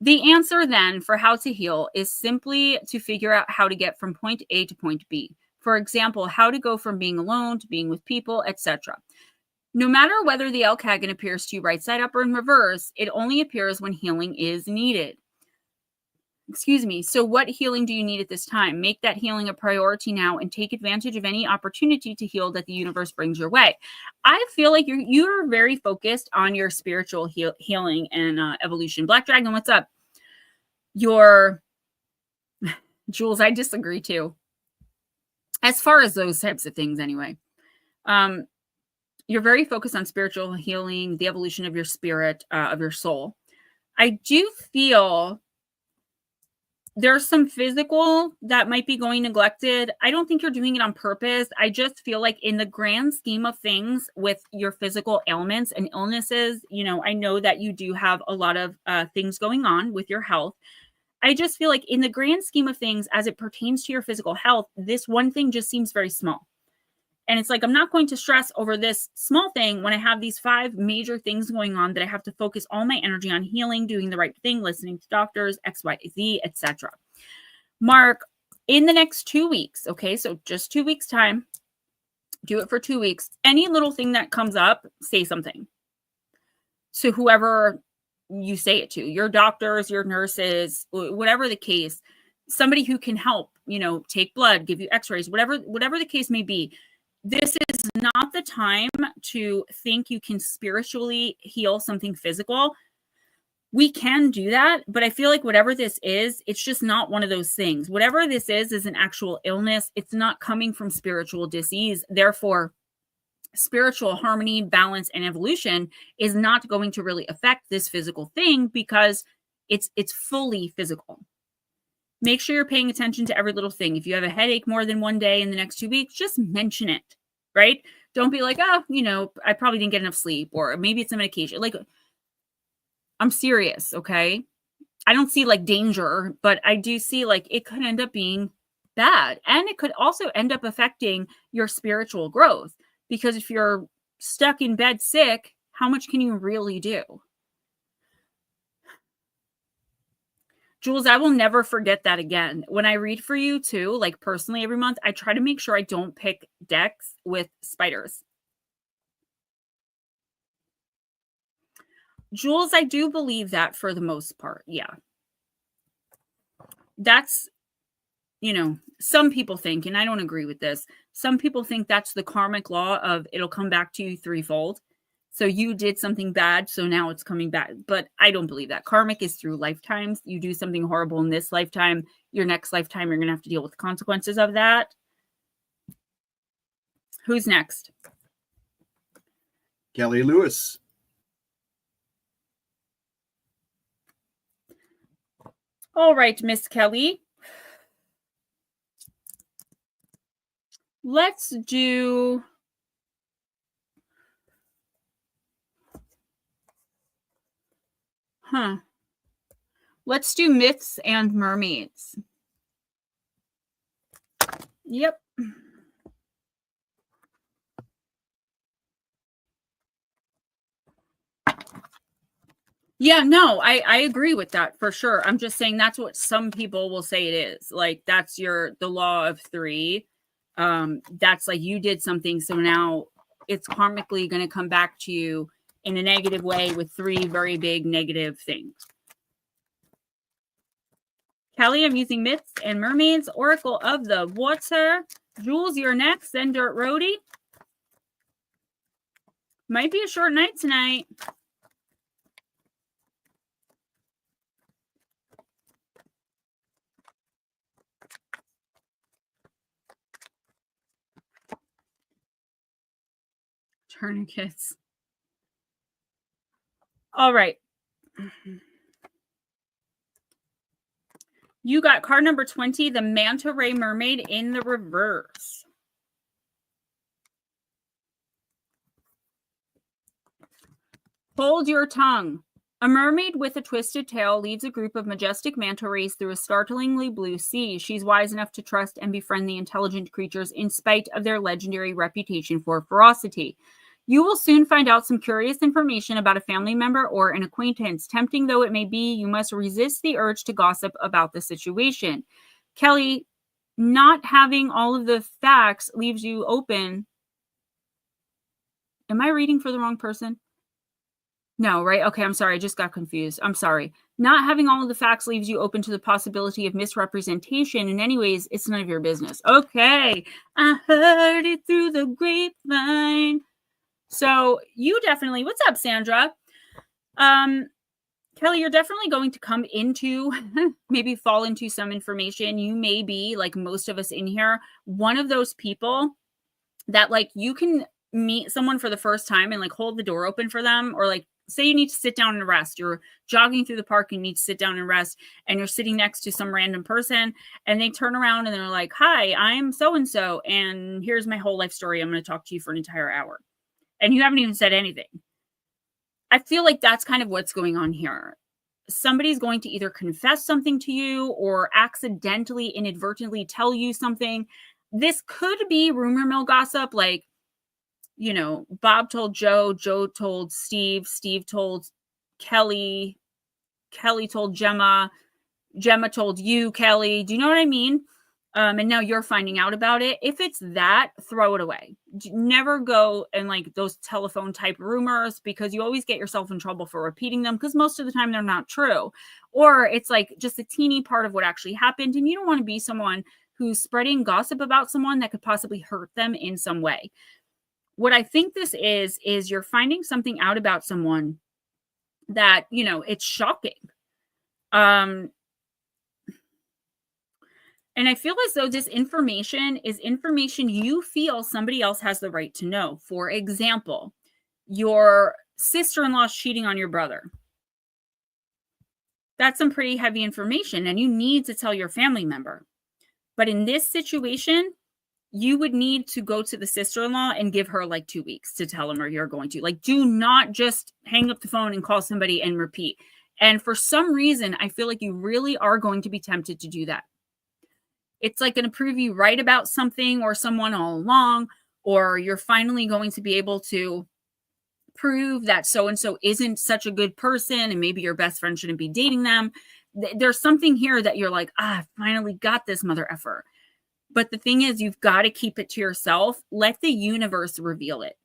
The answer then for how to heal is simply to figure out how to get from point A to point B. For example, how to go from being alone to being with people, etc. No matter whether the El Kagan appears to you right side up or in reverse, it only appears when healing is needed. Excuse me. So what healing do you need at this time? Make that healing a priority now and take advantage of any opportunity to heal that the universe brings your way. I feel like you're very focused on your spiritual healing and evolution. Black Dragon, what's up? Jules, I disagree too. As far as those types of things anyway. You're very focused on spiritual healing, the evolution of your spirit, of your soul. I do feel there's some physical that might be going neglected. I don't think you're doing it on purpose. I just feel like in the grand scheme of things with your physical ailments and illnesses, I know that you do have a lot of things going on with your health. I just feel like in the grand scheme of things, as it pertains to your physical health, this one thing just seems very small. And it's like, I'm not going to stress over this small thing when I have these 5 major things going on that I have to focus all my energy on healing, doing the right thing, listening to doctors, X, Y, Z, etc. Mark, in the next 2 weeks, okay, so just 2 weeks time, do it for 2 weeks. Any little thing that comes up, say something. So whoever you say it to, your doctors, your nurses, whatever the case, somebody who can help, take blood, give you x-rays, whatever the case may be. This is not the time to think you can spiritually heal something physical. We can do that, but I feel like whatever this is, it's just not one of those things. Whatever this is an actual illness. It's not coming from spiritual disease. Therefore, spiritual harmony, balance, and evolution is not going to really affect this physical thing because it's fully physical. Make sure you're paying attention to every little thing. If you have a headache more than one day in the next 2 weeks, just mention it, right? Don't be like, oh, I probably didn't get enough sleep, or maybe it's a medication. Like, I'm serious, okay? I don't see like danger, but I do see like it could end up being bad. And it could also end up affecting your spiritual growth, because if you're stuck in bed sick, how much can you really do? Jules, I will never forget that again. When I read for you too, like personally every month, I try to make sure I don't pick decks with spiders. Jules, I do believe that for the most part. Yeah. That's, some people think, and I don't agree with this, some people think that's the karmic law of it'll come back to you threefold. So you did something bad, so now it's coming back. But I don't believe that. Karmic is through lifetimes. You do something horrible in this lifetime, your next lifetime, you're going to have to deal with the consequences of that. Who's next? Kelly Lewis. All right, Miss Kelly. Let's do... Let's do myths and mermaids. Yep. Yeah, no, I agree with that for sure. I'm just saying that's what some people will say it is. Like, that's the law of three. That's like you did something, so now it's karmically going to come back to you in a negative way with three very big negative things. Kelly, I'm using myths and mermaids, oracle of the water. Jules, you're next, then Dirt Roadie. Might be a short night tonight. Tourniquets. All right. You got card number 20, the Manta Ray Mermaid in the reverse. Hold your tongue. A mermaid with a twisted tail leads a group of majestic manta rays through a startlingly blue sea. She's wise enough to trust and befriend the intelligent creatures in spite of their legendary reputation for ferocity. You will soon find out some curious information about a family member or an acquaintance. Tempting though it may be, you must resist the urge to gossip about the situation. Kelly, not having all of the facts leaves you open. Am I reading for the wrong person? No, right? Okay, I'm sorry. I just got confused. I'm sorry. Not having all of the facts leaves you open to the possibility of misrepresentation. In any ways, it's none of your business. Okay. I heard it through the grapevine. So you definitely, what's up, Sandra? Kelly, you're definitely going to come into, maybe fall into some information. You may be, like most of us in here, one of those people that like you can meet someone for the first time and like hold the door open for them, or like say you need to sit down and rest. You're jogging through the park, you need to sit down and rest, and you're sitting next to some random person and they turn around and they're like, hi, I'm so-and-so, and here's my whole life story. I'm going to talk to you for an entire hour. And you haven't even said anything. I feel like that's kind of what's going on here. Somebody's going to either confess something to you or accidentally, inadvertently tell you something. This could be rumor mill gossip, like, Bob told Joe, Joe told Steve, Steve told Kelly, Kelly told Gemma, Gemma told you, Kelly. Do you know what I mean? And now you're finding out about it. If it's that, throw it away. Never go and like those telephone type rumors, because you always get yourself in trouble for repeating them, because most of the time they're not true. Or it's like just a teeny part of what actually happened. And you don't want to be someone who's spreading gossip about someone that could possibly hurt them in some way. What I think this is you're finding something out about someone that, it's shocking. And I feel as though this information is information you feel somebody else has the right to know. For example, your sister-in-law is cheating on your brother. That's some pretty heavy information, and you need to tell your family member. But in this situation, you would need to go to the sister-in-law and give her like 2 weeks to tell them, or you're going to. Like, do not just hang up the phone and call somebody and repeat. And for some reason, I feel like you really are going to be tempted to do that. It's like going to prove you right about something or someone all along, or you're finally going to be able to prove that so-and-so isn't such a good person and maybe your best friend shouldn't be dating them. There's something here that you're like, I finally got this mother effer. But the thing is, you've got to keep it to yourself. Let the universe reveal it.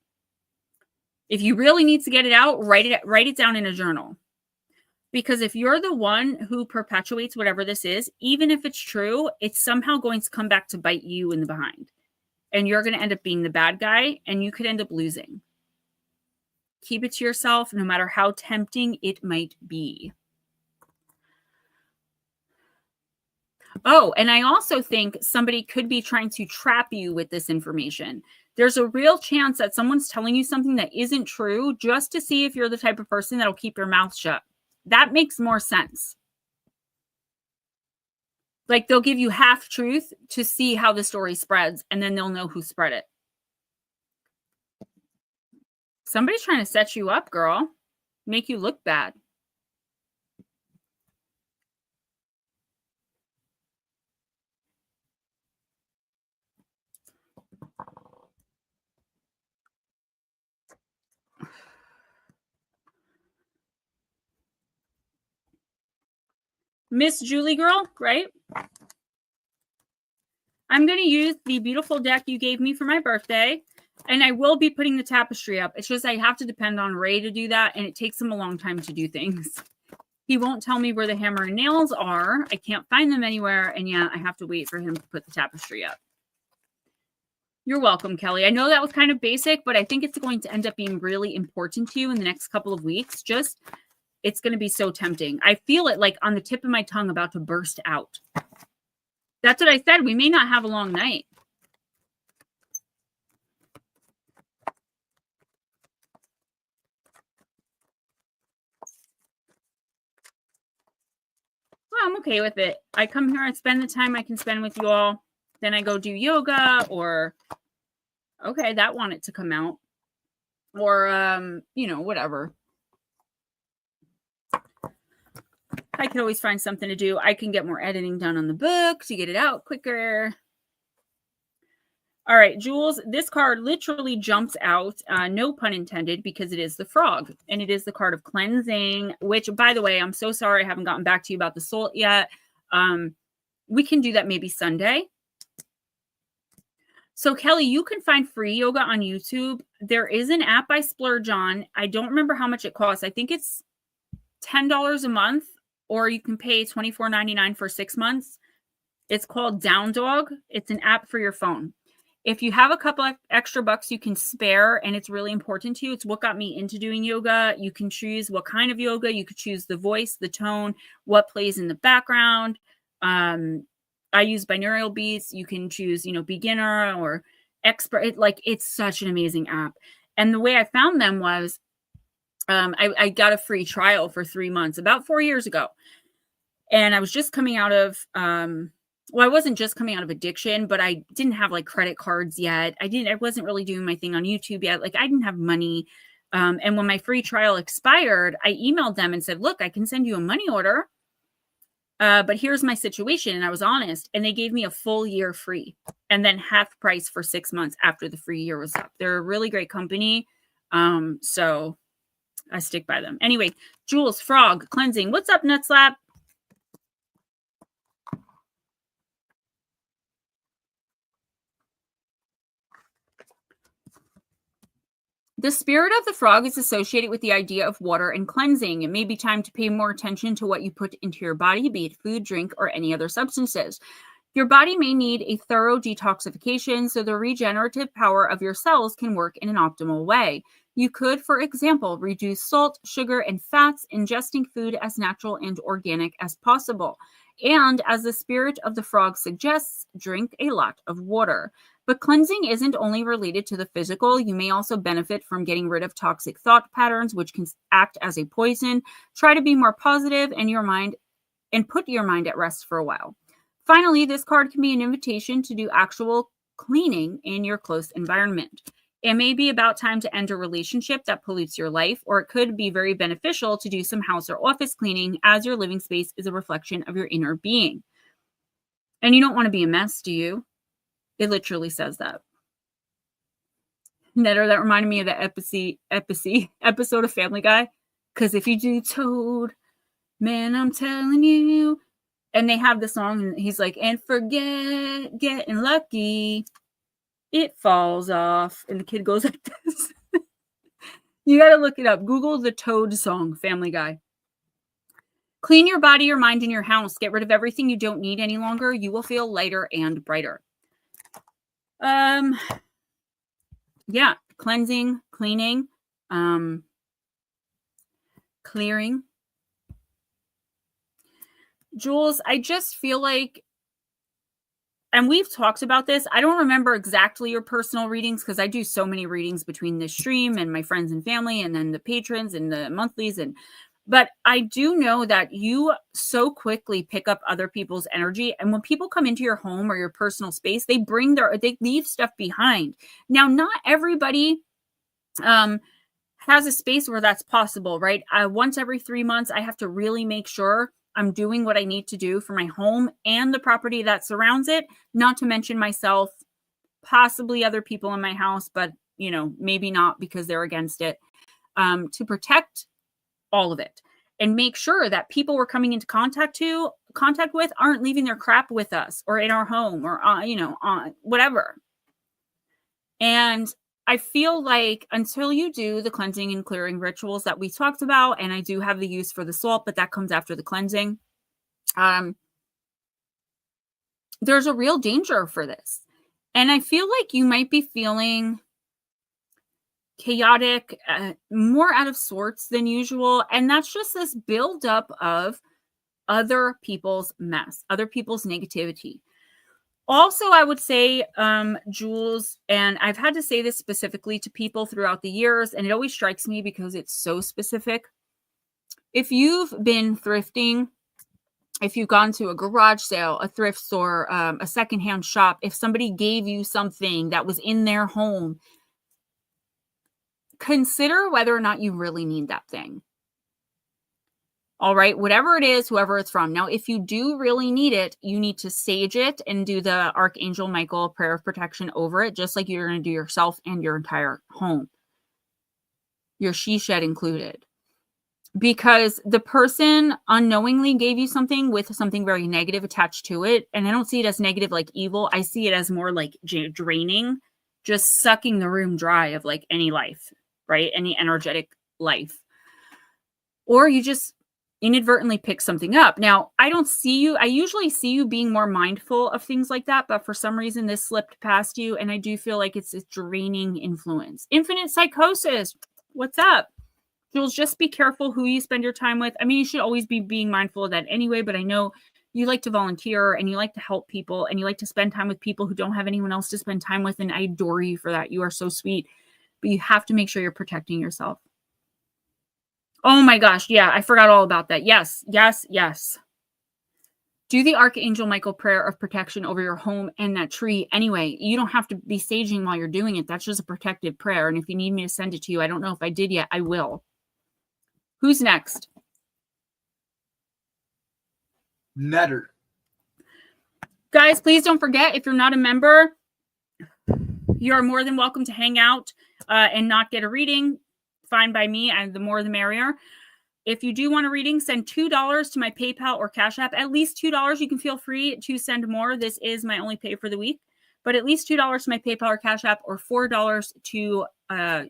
If you really need to get it out, write it down in a journal. Because if you're the one who perpetuates whatever this is, even if it's true, it's somehow going to come back to bite you in the behind. And you're going to end up being the bad guy, and you could end up losing. Keep it to yourself, no matter how tempting it might be. Oh, and I also think somebody could be trying to trap you with this information. There's a real chance that someone's telling you something that isn't true just to see if you're the type of person that'll keep your mouth shut. That makes more sense. Like, they'll give you half truth to see how the story spreads, and then they'll know who spread it. Somebody's trying to set you up, girl. Make you look bad. Miss Julie girl, right? I'm going to use the beautiful deck you gave me for my birthday, and I will be putting the tapestry up. It's just I have to depend on Ray to do that, and it takes him a long time to do things. He won't tell me where the hammer and nails are. I can't find them anywhere, and yeah, I have to wait for him to put the tapestry up. You're welcome, Kelly. I know that was kind of basic, but I think it's going to end up being really important to you in the next couple of weeks. Just, it's going to be so tempting. I feel it like on the tip of my tongue about to burst out. That's what I said. We may not have a long night. Well, I'm okay with it. I come here and spend the time I can spend with you all. Then I go do yoga, or, okay, that wanted to come out. Or, you know, whatever. I can always find something to do. I can get more editing done on the book to get it out quicker. All right, Jules, this card literally jumps out, no pun intended, because it is the frog. And it is the card of cleansing, which, by the way, I'm so sorry I haven't gotten back to you about the salt yet. We can do that maybe Sunday. So, Kelly, you can find free yoga on YouTube. There is an app I splurge on. I don't remember how much it costs. I think it's $10 a month, or you can pay $24.99 for 6 months. It's called Down Dog. It's an app for your phone. If you have a couple of extra bucks you can spare and it's really important to you, it's what got me into doing yoga. You can choose what kind of yoga. You could choose the voice, the tone, what plays in the background. I use binaural beats. You can choose, you know, beginner or expert. It's such an amazing app. And the way I found them was I got a free trial for 3 months about 4 years ago. And I was just coming out of, I wasn't just coming out of addiction, but I didn't have like credit cards yet. I wasn't really doing my thing on YouTube yet. Like, I didn't have money. And when my free trial expired, I emailed them and said, look, I can send you a money order. But here's my situation. And I was honest, and they gave me a full year free and then half price for 6 months after the free year was up. They're a really great company. So I stick by them. Anyway, Jules, frog, cleansing. What's up, Nutslap? The spirit of the frog is associated with the idea of water and cleansing. It may be time to pay more attention to what you put into your body, be it food, drink, or any other substances. Your body may need a thorough detoxification so the regenerative power of your cells can work in an optimal way. You could, for example, reduce salt, sugar, and fats, ingesting food as natural and organic as possible. And as the spirit of the frog suggests, drink a lot of water. But cleansing isn't only related to the physical. You may also benefit from getting rid of toxic thought patterns, which can act as a poison. Try to be more positive in your mind and put your mind at rest for a while. Finally, this card can be an invitation to do actual cleaning in your close environment. It may be about time to end a relationship that pollutes your life, or it could be very beneficial to do some house or office cleaning, as your living space is a reflection of your inner being. And you don't want to be a mess, do you? It literally says that. Netter, that reminded me of the episode of Family Guy. Because if you do Toad, man, I'm telling you. And they have the song, and he's like, and forget getting lucky. It falls off. And the kid goes like this. You got to look it up. Google the Toad song, Family Guy. Clean your body, your mind, and your house. Get rid of everything you don't need any longer. You will feel lighter and brighter. Yeah, cleansing, cleaning, clearing. Jules, I just feel like, and we've talked about this, I don't remember exactly your personal readings because I do so many readings between this stream and my friends and family and then the patrons and the monthlies. But I do know that you so quickly pick up other people's energy. And when people come into your home or your personal space, they leave stuff behind. Now, not everybody has a space where that's possible, right? Once every 3 months, I have to really make sure I'm doing what I need to do for my home and the property that surrounds it, not to mention myself, possibly other people in my house, but maybe not because they're against it, to protect all of it and make sure that people we're coming into contact with aren't leaving their crap with us or in our home or on whatever. And I feel like until you do the cleansing and clearing rituals that we talked about, and I do have the use for the salt, but that comes after the cleansing, there's a real danger for this. And I feel like you might be feeling chaotic, more out of sorts than usual. And that's just this buildup of other people's mess, other people's negativity. Also, I would say, Jules, and I've had to say this specifically to people throughout the years, and it always strikes me because it's so specific. If you've been thrifting, if you've gone to a garage sale, a thrift store, a secondhand shop, if somebody gave you something that was in their home, consider whether or not you really need that thing. All right, whatever it is, whoever it's from. Now, if you do really need it, you need to sage it and do the Archangel Michael prayer of protection over it, just like you're going to do yourself and your entire home, your she shed included. Because the person unknowingly gave you something with something very negative attached to it. And I don't see it as negative like evil. I see it as more like draining, just sucking the room dry of like any life, right? Any energetic life. Or you just inadvertently pick something up. Now, I usually see you being more mindful of things like that, but for some reason this slipped past you, and I do feel like it's a draining influence. Infinite psychosis. What's up? Jules, just be careful who you spend your time with. I mean, you should always be being mindful of that anyway, but I know you like to volunteer and you like to help people and you like to spend time with people who don't have anyone else to spend time with, and I adore you for that. You are so sweet, but you have to make sure you're protecting yourself. Oh my gosh. Yeah, I forgot all about that. Yes. Do the Archangel Michael prayer of protection over your home and that tree anyway. You don't have to be saging while you're doing it. That's just a protective prayer. And if you need me to send it to you, I don't know if I did yet. I will. Who's next? Netter. Guys, please don't forget, if you're not a member, you are more than welcome to hang out and not get a reading. Fine by me, and the more the merrier. If you do want a reading, send $2 to my PayPal or Cash App. At least $2. You can feel free to send more. This is my only pay for the week. But at least $2 to my PayPal or Cash App, or $4 to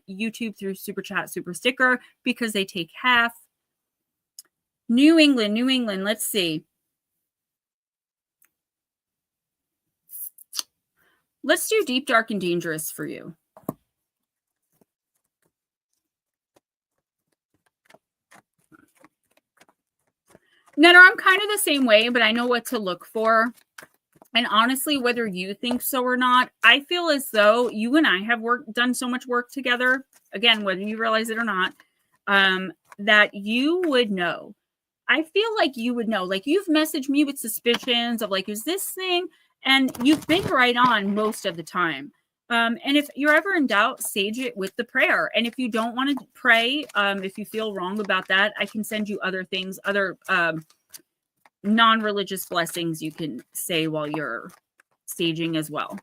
YouTube through Super Chat, Super Sticker, because they take half. New England. Let's see. Let's do Deep, Dark, and Dangerous for you. Netter, I'm kind of the same way, but I know what to look for. And honestly, whether you think so or not, I feel as though you and I have done so much work together, again, whether you realize it or not, that you would know. I feel like you would know. Like, you've messaged me with suspicions of like, is this thing? And you've been right on most of the time. And if you're ever in doubt, sage it with the prayer. And if you don't want to pray, if you feel wrong about that, I can send you other things, other non-religious blessings you can say while you're staging as well.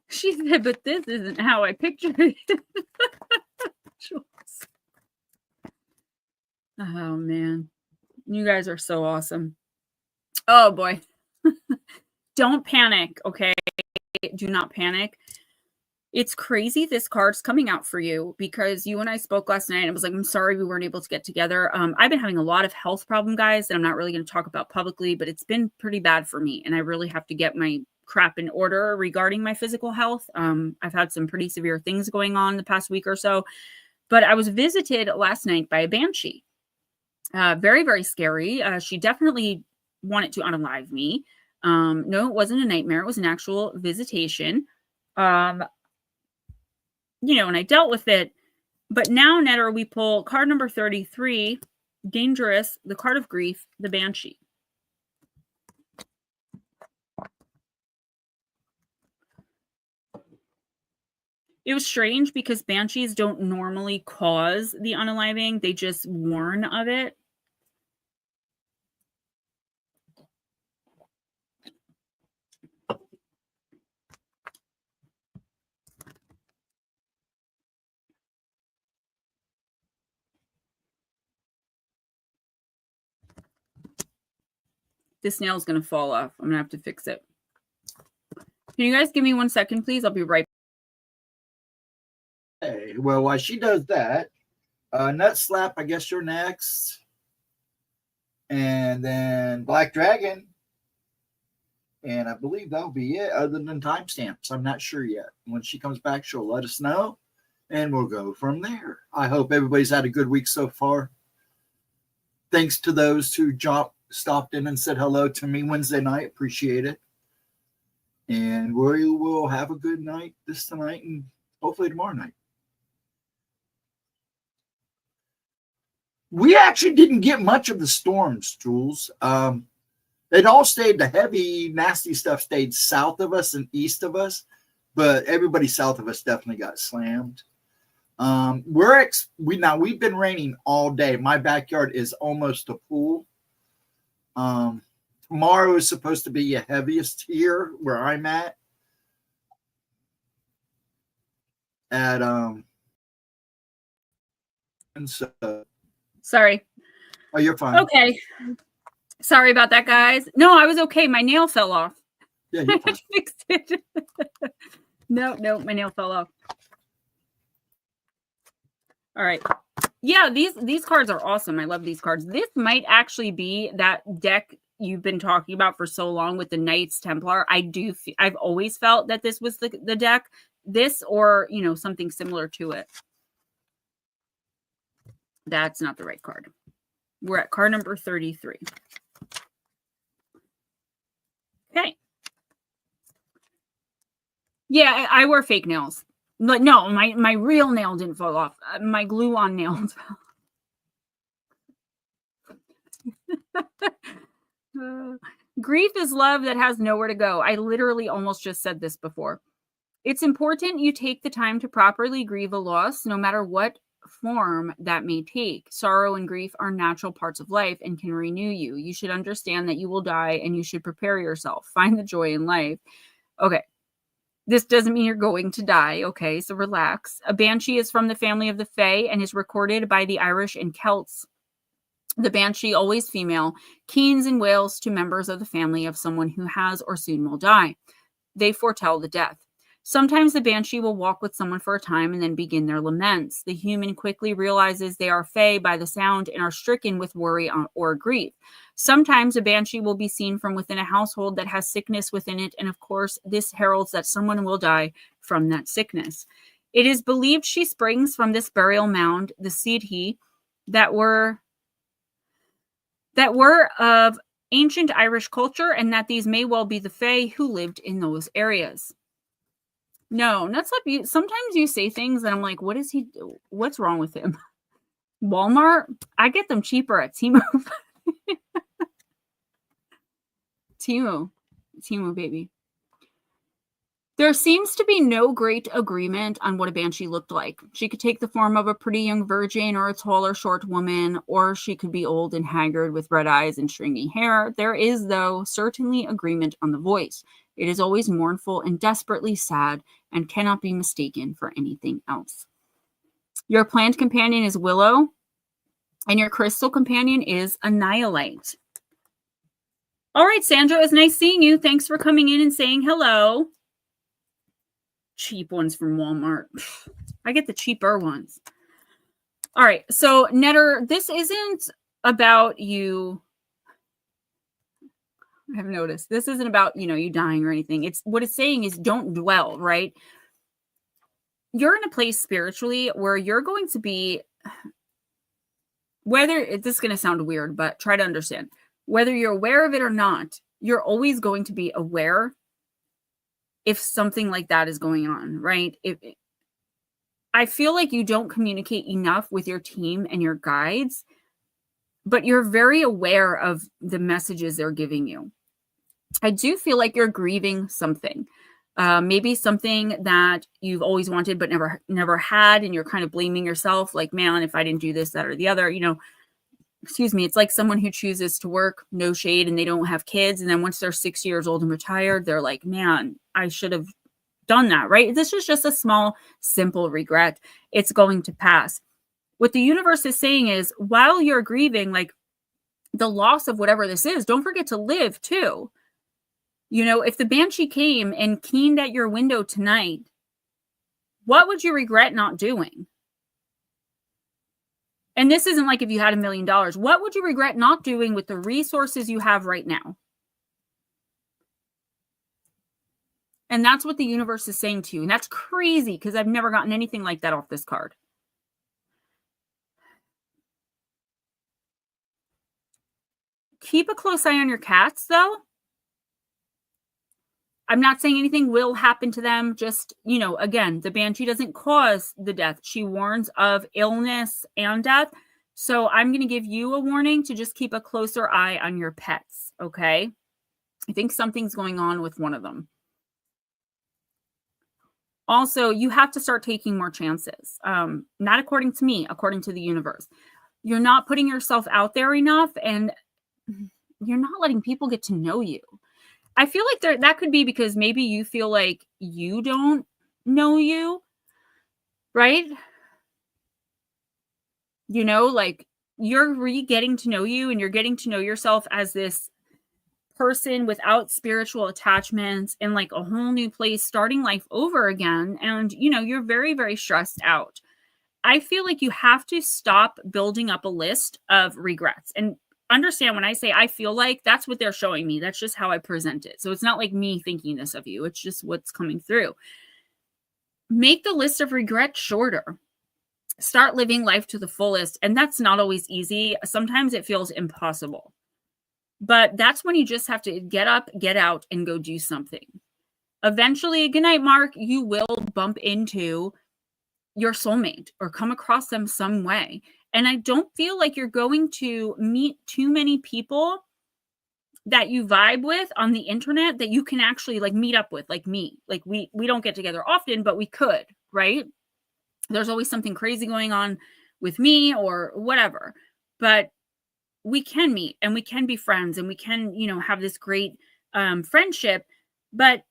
She said, but this isn't how I pictured it. Oh, man. You guys are so awesome. Oh, boy. Don't panic, okay? Do not panic. It's crazy this card's coming out for you because you and I spoke last night and it was like, I'm sorry we weren't able to get together. I've been having a lot of health problem, guys, that I'm not really going to talk about publicly, but it's been pretty bad for me. And I really have to get my crap in order regarding my physical health. I've had some pretty severe things going on the past week or so, but I was visited last night by a banshee. Very, very scary. She definitely wanted to unalive me. No, it wasn't a nightmare. It was an actual visitation. You know, and I dealt with it. But now, Netter, we pull card number 33, Dangerous, the card of grief, the Banshee. It was strange because banshees don't normally cause the unaliving. They just warn of it. This nail is going to fall off. I'm going to have to fix it. Can you guys give me 1 second, please? I'll be right back. Hey, well, while she does that, Nut Slap, I guess you're next. And then Black Dragon. And I believe that'll be it, other than timestamps. I'm not sure yet. When she comes back, she'll let us know, and we'll go from there. I hope everybody's had a good week so far. Thanks to those who stopped in and said hello to me Wednesday night. Appreciate it. And we will have a good night tonight and hopefully tomorrow night. We actually didn't get much of the storms, Jules. It all stayed, the heavy, nasty stuff stayed south of us and east of us, but everybody south of us definitely got slammed. We've been raining all day. My backyard is almost a pool. Tomorrow is supposed to be the heaviest here where I'm at. And so. Sorry. Oh, you're fine. Okay. Sorry about that, guys. No, I was okay. My nail fell off. Yeah, you're fine. I fixed it. No, my nail fell off. All right. Yeah, these cards are awesome. I love these cards. This might actually be that deck you've been talking about for so long with the Knights Templar. I've always felt that this was the deck. This or, you know, something similar to it. That's not the right card. We're at card number 33. Okay. Yeah, I wear fake nails. But no, my real nail didn't fall off. My glue-on nails. Grief is love that has nowhere to go. I literally almost just said this before. It's important you take the time to properly grieve a loss, no matter what form that may take. Sorrow and grief are natural parts of life and can renew you. You should understand that you will die and you should prepare yourself. Find the joy in life. Okay. This doesn't mean you're going to die. Okay, so relax. A banshee is from the family of the Fae and is recorded by the Irish and Celts. The banshee, always female, keens and wails to members of the family of someone who has or soon will die. They foretell the death. Sometimes the banshee will walk with someone for a time and then begin their laments. The human quickly realizes they are Fae by the sound and are stricken with worry or grief. Sometimes a banshee will be seen from within a household that has sickness within it, and of course, this heralds that someone will die from that sickness. It is believed she springs from this burial mound, the Sidhi, that were of ancient Irish culture, and that these may well be the Fae who lived in those areas. No, nuts up. Sometimes you say things and I'm like, what's wrong with him? Walmart? I get them cheaper at Temu. Temu, baby. There seems to be no great agreement on what a banshee looked like. She could take the form of a pretty young virgin or a tall or short woman, or she could be old and haggard with red eyes and stringy hair. There is, though, certainly agreement on the voice. It is always mournful and desperately sad and cannot be mistaken for anything else. Your plant companion is willow, and your crystal companion is annihilate. All right, Sandra, it was nice seeing you. Thanks for coming in and saying hello. Cheap ones from Walmart. I get the cheaper ones. All right, so Netter, this isn't about you. I have noticed this isn't about, you dying or anything. It's what it's saying is don't dwell, right? You're in a place spiritually where you're going to be, this is going to sound weird, but try to understand. Whether you're aware of it or not, you're always going to be aware if something like that is going on, right? I feel like you don't communicate enough with your team and your guides, but you're very aware of the messages they're giving you. I do feel like you're grieving something. Maybe something that you've always wanted but never had, and you're kind of blaming yourself, like, man, if I didn't do this, that, or the other, excuse me, it's like someone who chooses to work, no shade, and they don't have kids, and then once they're 6 years old and retired, they're like, man, I should have done that, right? This is just a small, simple regret. It's going to pass. What the universe is saying is, while you're grieving, like, the loss of whatever this is, don't forget to live too. If the banshee came and keened at your window tonight, what would you regret not doing? And this isn't like if you had $1 million. What would you regret not doing with the resources you have right now? And that's what the universe is saying to you. And that's crazy because I've never gotten anything like that off this card. Keep a close eye on your cats, though. I'm not saying anything will happen to them. Just, again, the banshee doesn't cause the death. She warns of illness and death. So I'm going to give you a warning to just keep a closer eye on your pets, okay? I think something's going on with one of them. Also, you have to start taking more chances. Not according to me, according to the universe. You're not putting yourself out there enough, and you're not letting people get to know you. I feel like that could be because maybe you feel like you don't know you, right? Like you're getting to know you, and you're getting to know yourself as this person without spiritual attachments and like a whole new place, starting life over again. And, you're very, very stressed out. I feel like you have to stop building up a list of regrets. And understand when I say I feel like, that's what they're showing me. That's just how I present it. So it's not like me thinking this of you. It's just what's coming through. Make the list of regrets shorter. Start living life to the fullest. And that's not always easy. Sometimes it feels impossible. But that's when you just have to get up, get out, and go do something. Eventually, good night, Mark, you will bump into your soulmate or come across them some way. And I don't feel like you're going to meet too many people that you vibe with on the internet that you can actually like meet up with, like me. Like we don't get together often, but we could, right? There's always something crazy going on with me or whatever. But we can meet and we can be friends and we can, have this great friendship. But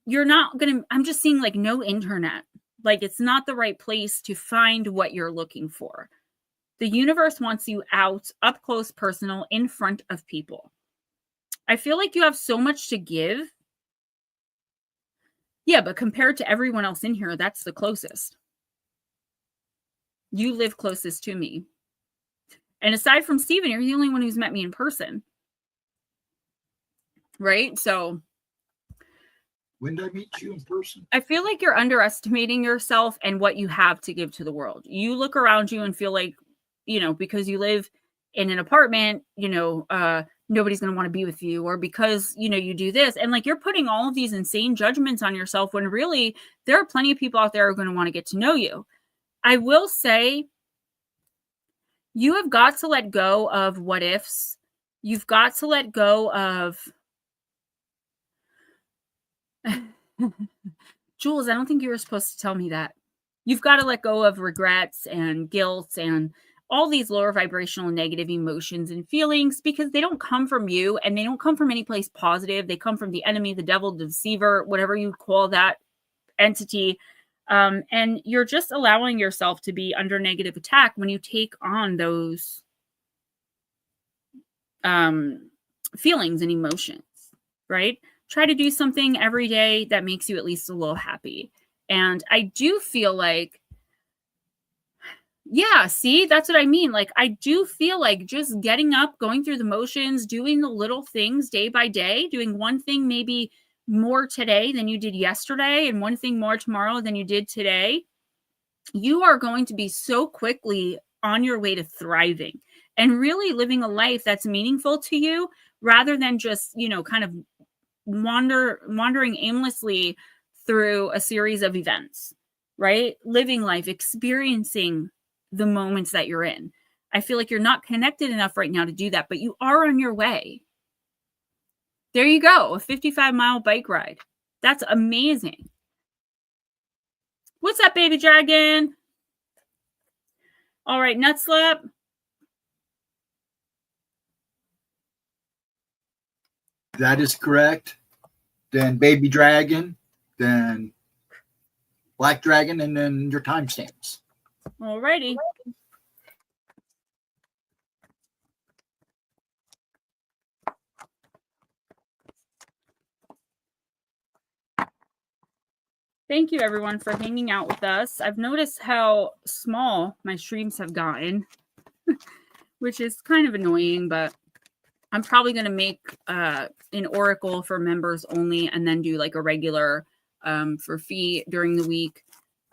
you're not going to, I'm just seeing like no internet. Like it's not the right place to find what you're looking for. The universe wants you out, up close, personal, in front of people. I feel like you have so much to give. Yeah, but compared to everyone else in here, that's the closest. You live closest to me. And aside from Steven, you're the only one who's met me in person. Right? So. When did I meet you in person? I feel like you're underestimating yourself and what you have to give to the world. You look around you and feel like, you know, because you live in an apartment, you know, nobody's going to want to be with you, or because, you know, you do this. And like, you're putting all of these insane judgments on yourself when really there are plenty of people out there who are going to want to get to know you. I will say you have got to let go of what ifs. You've got to let go of Jules, I don't think you were supposed to tell me that. You've got to let go of regrets and guilt and all these lower vibrational negative emotions and feelings, because they don't come from you and they don't come from any place positive. They come from the enemy, the devil, the deceiver, whatever you call that entity. And you're just allowing yourself to be under negative attack when you take on those feelings and emotions, right? Try to do something every day that makes you at least a little happy. And I do feel like, yeah, see, that's what I mean. Like, I do feel like just getting up, going through the motions, doing the little things day by day, doing one thing maybe more today than you did yesterday, and one thing more tomorrow than you did today, you are going to be so quickly on your way to thriving and really living a life that's meaningful to you, rather than just, you know, kind of wandering aimlessly through a series of events, right? Living life, experiencing the moments that you're in. I feel like you're not connected enough right now to do that, but you are on your way. There you go, a 55-mile bike ride. That's amazing. What's up, baby dragon? All right, nut slap. That is correct. Then baby dragon, then black dragon, and then your timestamps. All righty. Thank you, everyone, for hanging out with us. I've noticed how small my streams have gotten, which is kind of annoying, but I'm probably going to make an oracle for members only, and then do like a regular for fee during the week.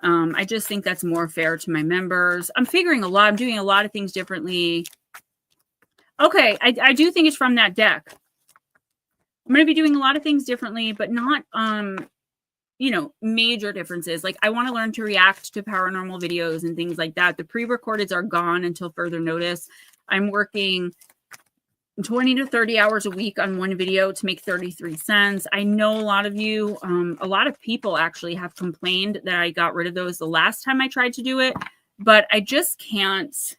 I just think that's more fair to my members. I'm doing a lot of things differently. Okay, I do think it's from that deck. I'm going to be doing a lot of things differently, but not, you know, major differences. Like, I want to learn to react to paranormal videos and things like that. The pre-recordeds are gone until further notice. I'm working 20 to 30 hours a week on one video to make 33 cents. I know a lot of you, a lot of people actually have complained that I got rid of those the last time I tried to do it, but I just can't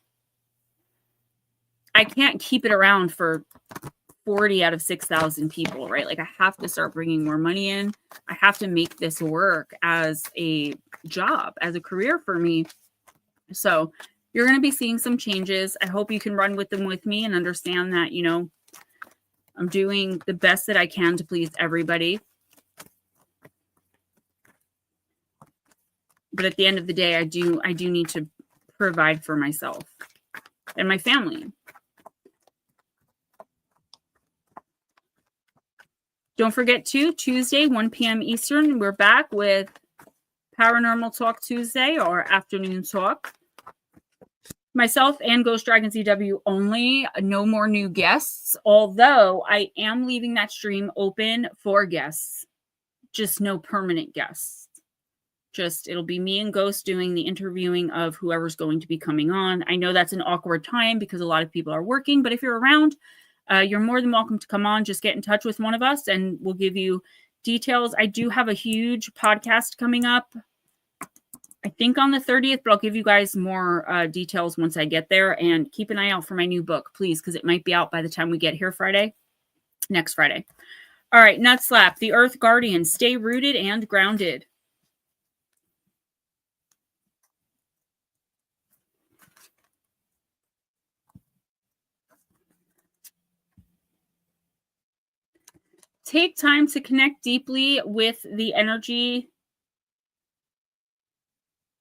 keep it around for 40 out of 6,000 people, right? Like, I have to start bringing more money in. I have to make this work as a job, as a career for me. So you're going to be seeing some changes. I hope you can run with them with me and understand that, you know, I'm doing the best that I can to please everybody. But at the end of the day, I do need to provide for myself and my family. Don't forget Tuesday, 1 p.m. Eastern, we're back with Paranormal Talk Tuesday, or Afternoon Talk. Myself and Ghostdragonzw only, no more new guests, although I am leaving that stream open for guests, just no permanent guests. Just, it'll be me and Ghost doing the interviewing of whoever's going to be coming on. I know that's an awkward time because a lot of people are working, but if you're around, you're more than welcome to come on. Just get in touch with one of us and we'll give you details. I do have a huge podcast coming up, I think on the 30th, but I'll give you guys more details once I get there. And keep an eye out for my new book, please, because it might be out by the time we get here next Friday. All right, nut slap, the Earth Guardian, stay rooted and grounded. Take time to connect deeply with the energy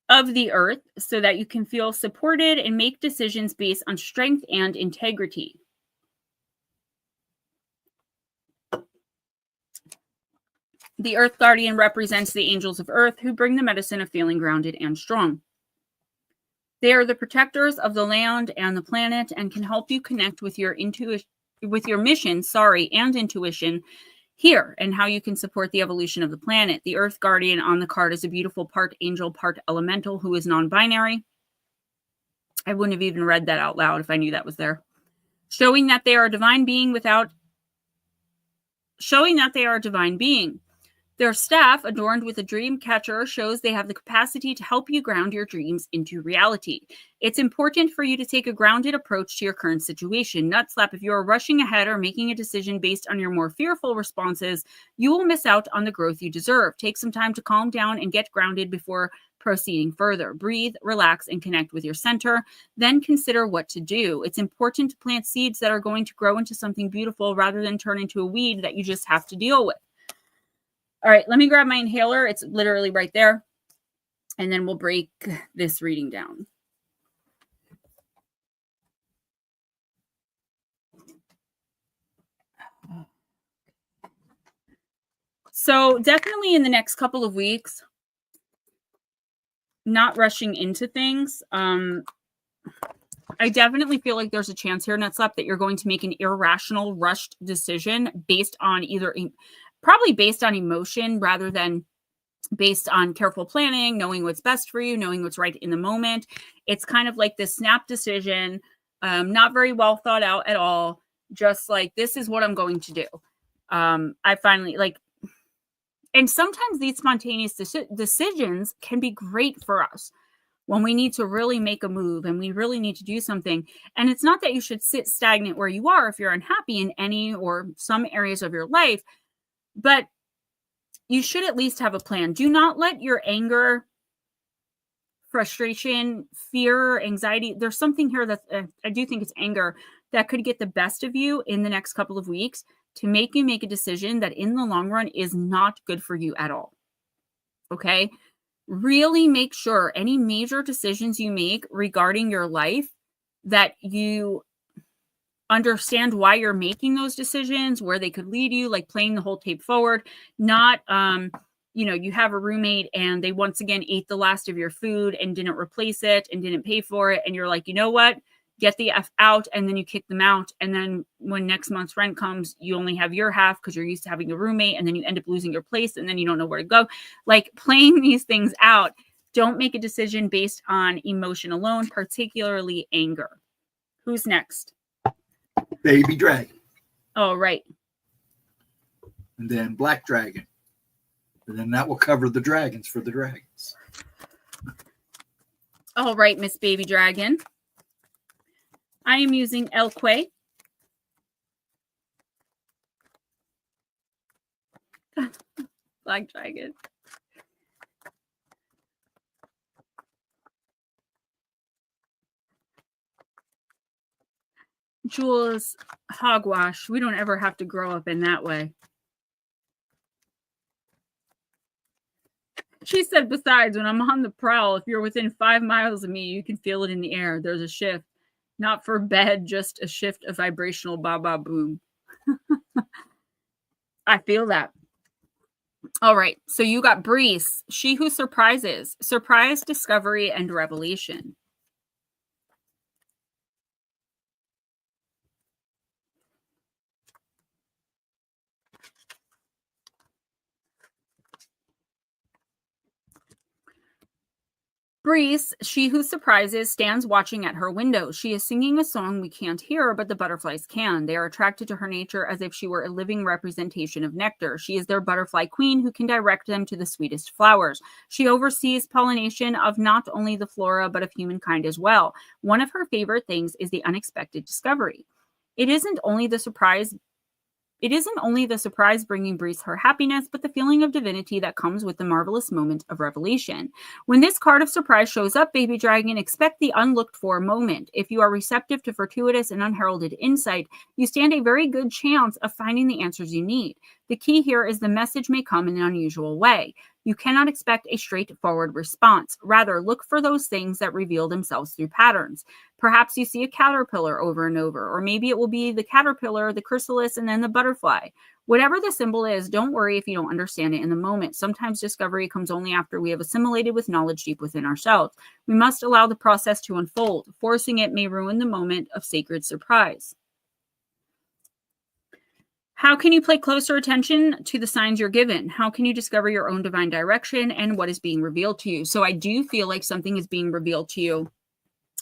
of the earth so that you can feel supported and make decisions based on strength and integrity. The Earth Guardian represents the angels of Earth who bring the medicine of feeling grounded and strong. They are the protectors of the land and the planet and can help you connect with your mission, and intuition here, and how you can support the evolution of the planet. The Earth Guardian on the card is a beautiful part angel, part elemental who is non-binary. I wouldn't have even read that out loud if I knew that was there. Showing that they are a divine being. Their staff, adorned with a dream catcher, shows they have the capacity to help you ground your dreams into reality. It's important for you to take a grounded approach to your current situation. Nutslap, if you are rushing ahead or making a decision based on your more fearful responses, you will miss out on the growth you deserve. Take some time to calm down and get grounded before proceeding further. Breathe, relax, and connect with your center. Then consider what to do. It's important to plant seeds that are going to grow into something beautiful rather than turn into a weed that you just have to deal with. All right, let me grab my inhaler. It's literally right there. And then we'll break this reading down. So definitely in the next couple of weeks, not rushing into things. I definitely feel like there's a chance here, Nutslap, that you're going to make an irrational, rushed decision based on probably based on emotion rather than based on careful planning, knowing what's best for you, knowing what's right in the moment. It's kind of like this snap decision, not very well thought out at all. Just like, this is what I'm going to do. I finally and sometimes these spontaneous decisions can be great for us when we need to really make a move and we really need to do something. And it's not that you should sit stagnant where you are if you're unhappy in any or some areas of your life, but you should at least have a plan. Do not let your anger, frustration, fear, anxiety, there's something here that I do think it's anger that could get the best of you in the next couple of weeks to make you make a decision that in the long run is not good for you at all. Okay? Really make sure any major decisions you make regarding your life that you understand why you're making those decisions, where they could lead you, like playing the whole tape forward, not, you have a roommate and they once again ate the last of your food and didn't replace it and didn't pay for it. And you're like, you know what? Get the F out. And then you kick them out. And then when next month's rent comes, you only have your half because you're used to having a roommate, and then you end up losing your place and then you don't know where to go. Like, playing these things out. Don't make a decision based on emotion alone, particularly anger. Who's next? Baby dragon. Oh, right. And then black dragon. And then that will cover the dragons for the dragons. All right, Miss Baby Dragon. I am using Elque. Black dragon. Jules, hogwash. We don't ever have to grow up in that way. She said, besides, when I'm on the prowl, if you're within 5 miles of me, you can feel it in the air. There's a shift. Not for bed, just a shift of vibrational ba-ba boom. I feel that. All right. So you got Breeze, she who surprises. Surprise, discovery, and revelation. Breeze, she who surprises, stands watching at her window. She is singing a song we can't hear, but the butterflies can. They are attracted to her nature as if she were a living representation of nectar. She is their butterfly queen who can direct them to the sweetest flowers. She oversees pollination of not only the flora, but of humankind as well. One of her favorite things is the unexpected discovery. It isn't only the surprise bringing Breeze her happiness, but the feeling of divinity that comes with the marvelous moment of revelation. When this card of surprise shows up, Baby Dragon, expect the unlooked for moment. If you are receptive to fortuitous and unheralded insight, you stand a very good chance of finding the answers you need. The key here is the message may come in an unusual way. You cannot expect a straightforward response. Rather, look for those things that reveal themselves through patterns. Perhaps you see a caterpillar over and over, or maybe it will be the caterpillar, the chrysalis, and then the butterfly. Whatever the symbol is, don't worry if you don't understand it in the moment. Sometimes discovery comes only after we have assimilated with knowledge deep within ourselves. We must allow the process to unfold. Forcing it may ruin the moment of sacred surprise. How can you pay closer attention to the signs you're given? How can you discover your own divine direction and what is being revealed to you? So I do feel like something is being revealed to you,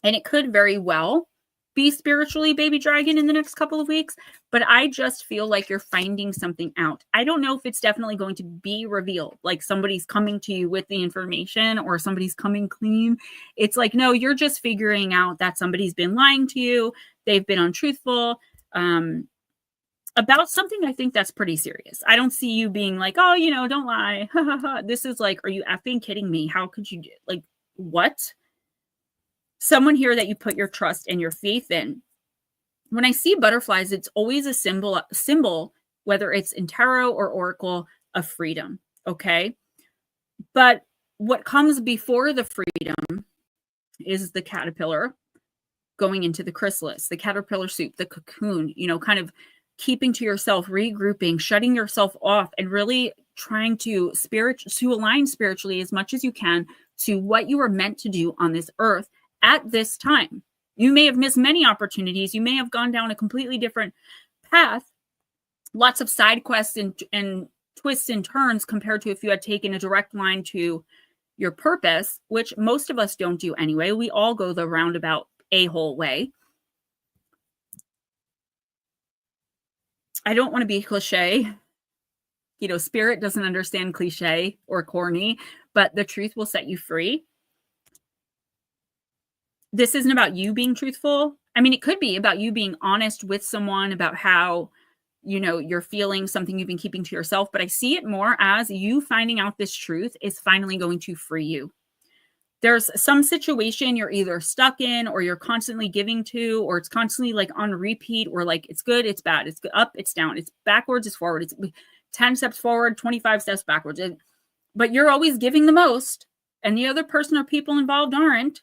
and it could very well be spiritually baby dragon in the next couple of weeks, but I just feel like you're finding something out. I don't know if it's definitely going to be revealed, like somebody's coming to you with the information or somebody's coming clean. It's like, no, you're just figuring out that somebody's been lying to you. They've been untruthful. About something I think that's pretty serious. I don't see you being like, oh, don't lie. This is like, are you effing kidding me? How could you, like, what? Someone here that you put your trust and your faith in. When I see butterflies, it's always a symbol, whether it's in tarot or oracle, of freedom. Okay. But what comes before the freedom is the caterpillar going into the chrysalis, the caterpillar soup, the cocoon, kind of keeping to yourself, regrouping, shutting yourself off, and really trying to align spiritually as much as you can to what you are meant to do on this earth at this time. You may have missed many opportunities. You may have gone down a completely different path, lots of side quests and twists and turns compared to if you had taken a direct line to your purpose, which most of us don't do anyway. We all go the roundabout a-hole way. I don't want to be cliche. Spirit doesn't understand cliche or corny, but the truth will set you free. This isn't about you being truthful. I mean, it could be about you being honest with someone about how, you're feeling something you've been keeping to yourself. But I see it more as you finding out this truth is finally going to free you. There's some situation you're either stuck in or you're constantly giving to, or it's constantly like on repeat, or like it's good, it's bad, it's up, it's down, it's backwards, it's forward, it's 10 steps forward, 25 steps backwards. But you're always giving the most and the other person or people involved aren't.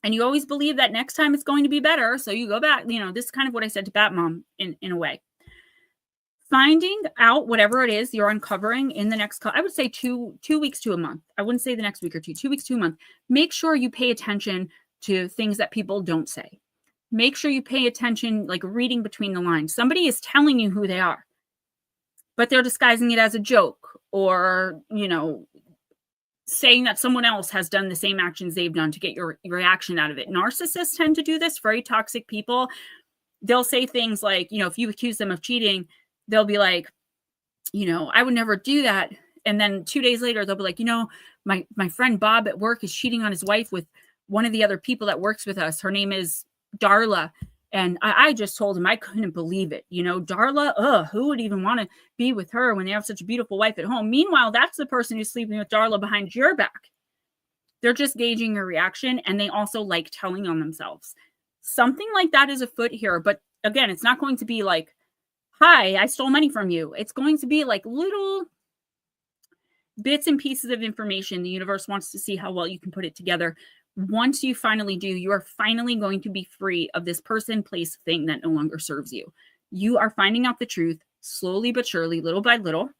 And you always believe that next time it's going to be better. So you go back, this is kind of what I said to Bat Mom in a way. Finding out whatever it is you're uncovering in the next, I would say 2 weeks to a month. I wouldn't say the next week or 2 weeks to a month. Make sure you pay attention to things that people don't say. Make sure you pay attention, like reading between the lines. Somebody is telling you who they are, but they're disguising it as a joke, or, saying that someone else has done the same actions they've done to get your reaction out of it. Narcissists tend to do this. Very toxic people. They'll say things like, if you accuse them of cheating, they'll be like, I would never do that. And then 2 days later, they'll be like, my friend Bob at work is cheating on his wife with one of the other people that works with us. Her name is Darla. And I just told him I couldn't believe it. Darla, who would even want to be with her when they have such a beautiful wife at home? Meanwhile, that's the person who's sleeping with Darla behind your back. They're just gauging your reaction, and they also like telling on themselves. Something like that is afoot here. But again, it's not going to be like, hi, I stole money from you. It's going to be like little bits and pieces of information. The universe wants to see how well you can put it together. Once you finally do, you are finally going to be free of this person, place, thing that no longer serves you. You are finding out the truth slowly but surely, little by little.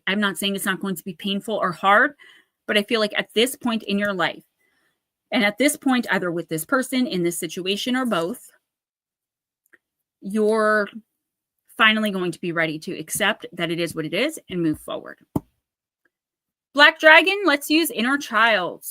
I'm not saying it's not going to be painful or hard, but I feel like at this point in your life, and at this point, either with this person, in this situation, or both, you're finally going to be ready to accept that it is what it is and move forward. Black Dragon, let's use inner child.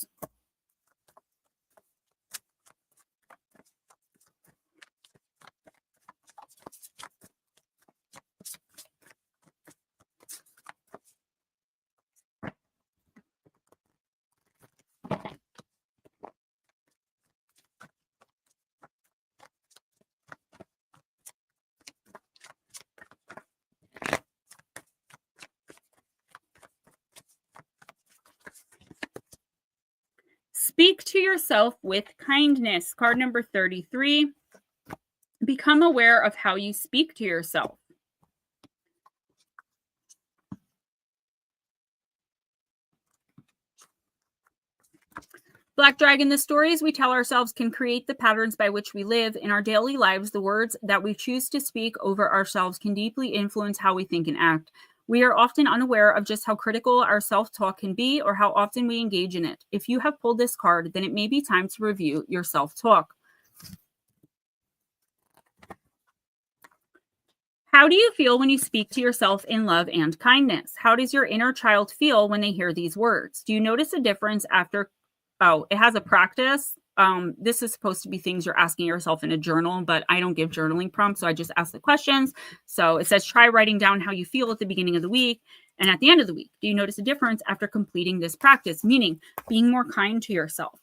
Speak to yourself with kindness. Card number 33. Become aware of how you speak to yourself. Black Dragon, the stories we tell ourselves can create the patterns by which we live. In our daily lives, the words that we choose to speak over ourselves can deeply influence how we think and act. We are often unaware of just how critical our self-talk can be or how often we engage in it. If you have pulled this card, then it may be time to review your self-talk. How do you feel when you speak to yourself in love and kindness? How does your inner child feel when they hear these words? Do you notice a difference after? Oh, it has a practice. This is supposed to be things you're asking yourself in a journal, but I don't give journaling prompts, so I just ask the questions. So it says, try writing down how you feel at the beginning of the week and at the end of the week. Do you notice a difference after completing this practice? Meaning being more kind to yourself.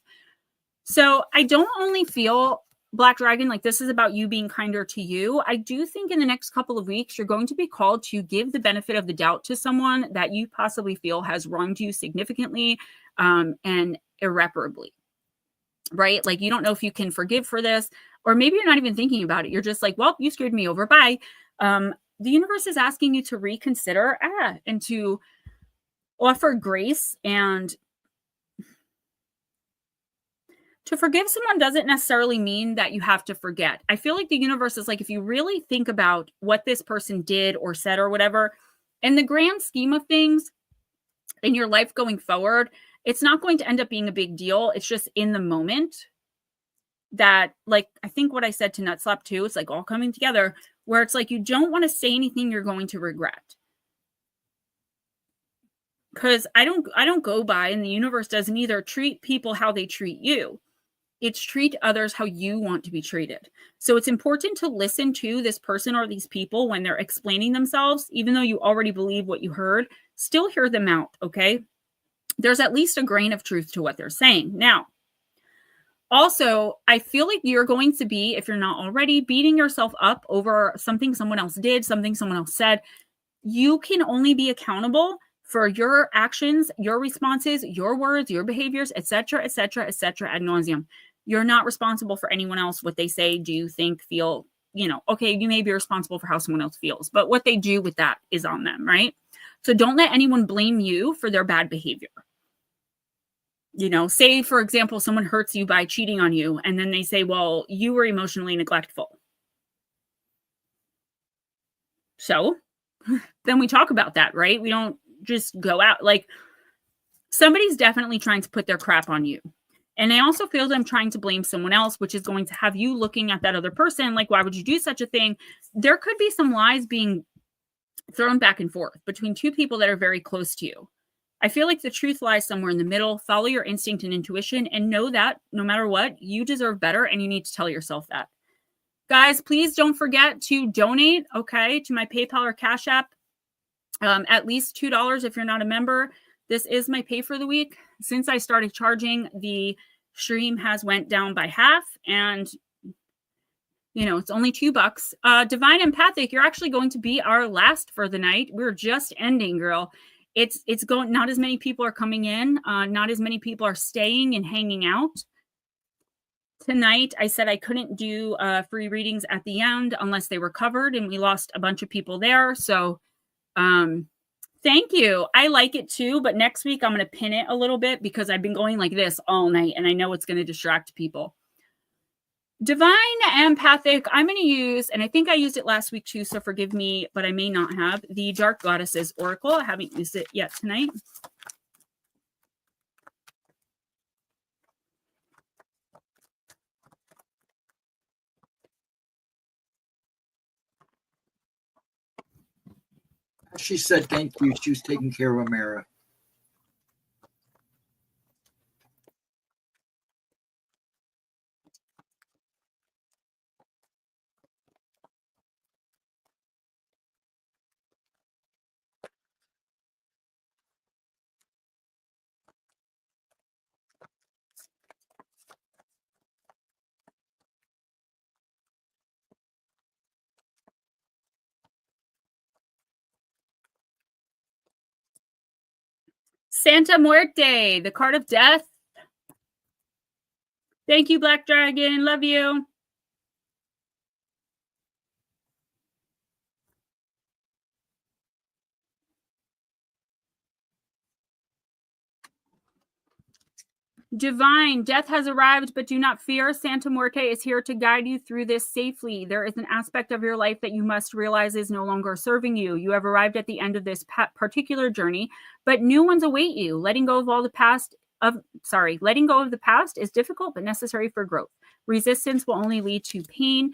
So I don't only feel, Black Dragon, like this is about you being kinder to you. I do think in the next couple of weeks, you're going to be called to give the benefit of the doubt to someone that you possibly feel has wronged you significantly and irreparably, right? Like you don't know if you can forgive for this, or maybe you're not even thinking about it. You're just like, well, you screwed me over. Bye. The universe is asking you to reconsider and to offer grace, and to forgive someone doesn't necessarily mean that you have to forget. I feel like the universe is like, if you really think about what this person did or said or whatever, in the grand scheme of things in your life going forward, it's not going to end up being a big deal. It's just in the moment that, like, I think what I said to Nutslap too, it's like all coming together where it's like, you don't want to say anything you're going to regret. Because I don't go by, and the universe doesn't either, treat people how they treat you. It's treat others how you want to be treated. So it's important to listen to this person or these people when they're explaining themselves, even though you already believe what you heard, still hear them out, okay? There's at least a grain of truth to what they're saying. Now, also, I feel like you're going to be, if you're not already, beating yourself up over something someone else did, something someone else said. You can only be accountable for your actions, your responses, your words, your behaviors, etc., etc., etc., ad nauseum. You're not responsible for anyone else, what they say, do, think, feel, okay, you may be responsible for how someone else feels, but what they do with that is on them, right? So don't let anyone blame you for their bad behavior. Say, for example, someone hurts you by cheating on you, and then they say, well, you were emotionally neglectful. So then we talk about that, right? We don't just go out. Like, somebody's definitely trying to put their crap on you. And I also feel them trying to blame someone else, which is going to have you looking at that other person like, why would you do such a thing? There could be some lies being thrown back and forth between two people that are very close to you. I feel like the truth lies somewhere in the middle. Follow your instinct and intuition and know that no matter what, you deserve better, and you need to tell yourself that. Guys, please don't forget to donate, okay, to my PayPal or Cash App. At least $2 if you're not a member. This is my pay for the week. Since I started charging, the stream has went down by half, and it's only $2. Divine Empathic, you're actually going to be our last for the night. We're just ending, girl. It's going, not as many people are coming in, not as many people are staying and hanging out. Tonight, I said I couldn't do free readings at the end unless they were covered, and we lost a bunch of people there. So thank you. I like it too, but next week I'm going to pin it a little bit because I've been going like this all night, and I know it's going to distract people. Divine Empathic, I'm going to use, and I think I used it last week too, so forgive me, but I may not have, the Dark Goddesses Oracle. I haven't used it yet tonight. She said thank you. She was taking care of Amara. Santa Muerte, the card of death. Thank you, Black Dragon. Love you. Divine, death has arrived, but do not fear. Santa Muerte is here to guide you through this safely. There is an aspect of your life that you must realize is no longer serving you. You have arrived at the end of this particular journey, but new ones await you. Letting go of the past is difficult but necessary for growth. Resistance will only lead to pain.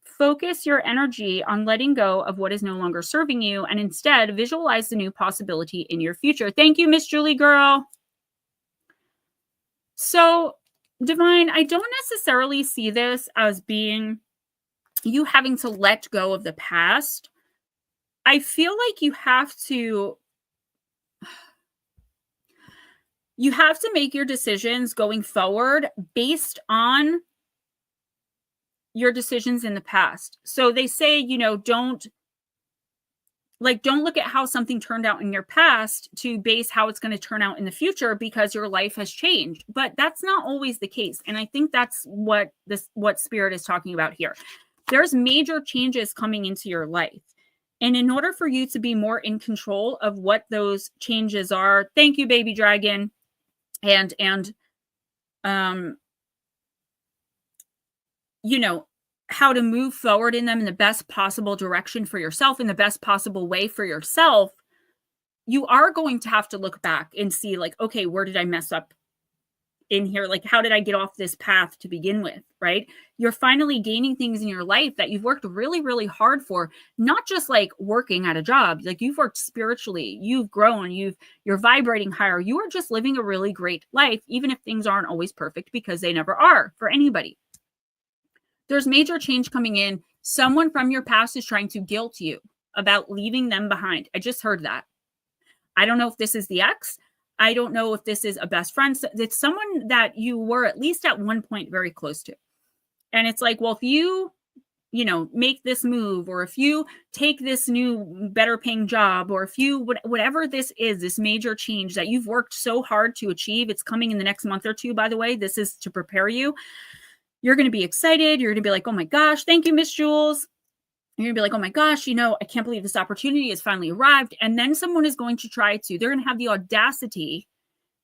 Focus your energy on letting go of what is no longer serving you, and instead visualize the new possibility in your future. Thank you, Miss Julie girl. So, Divine, I don't necessarily see this as being you having to let go of the past. I feel like you have to make your decisions going forward based on your decisions in the past. So they say, don't look at how something turned out in your past to base how it's going to turn out in the future, because your life has changed. But that's not always the case. And I think that's what Spirit is talking about here. There's major changes coming into your life. And in order for you to be more in control of what those changes are, thank you, baby dragon, and how to move forward in them in the best possible direction for yourself, in the best possible way for yourself, you are going to have to look back and see, okay, where did I mess up in here? How did I get off this path to begin with, right? You're finally gaining things in your life that you've worked really, really hard for, not just working at a job. You've worked spiritually, you've grown, you're vibrating higher. You are just living a really great life, even if things aren't always perfect, because they never are for anybody. There's major change coming in. Someone from your past is trying to guilt you about leaving them behind. I just heard that. I don't know if this is the ex. I don't know if this is a best friend. It's someone that you were at least at one point very close to. And it's well, if you, make this move, or if you take this new, better paying job, or if you, whatever this is, this major change that you've worked so hard to achieve, it's coming in the next month or two, by the way. This is to prepare you. You're going to be excited. You're going to be oh my gosh, thank you, Miss Jules. You're going to be oh my gosh, I can't believe this opportunity has finally arrived. And then someone is going to they're going to have the audacity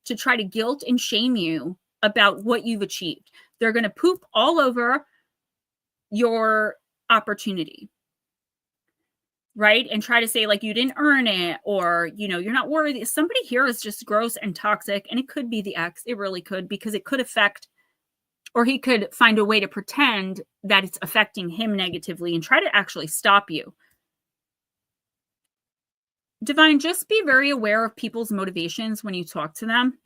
to try to guilt and shame you about what you've achieved. They're going to poop all over your opportunity, right? And try to say you didn't earn it, or, you're not worthy. Somebody here is just gross and toxic, and it could be the ex. It really could, because it could affect, or he could find a way to pretend that it's affecting him negatively and try to actually stop you. Divine, just be very aware of people's motivations when you talk to them.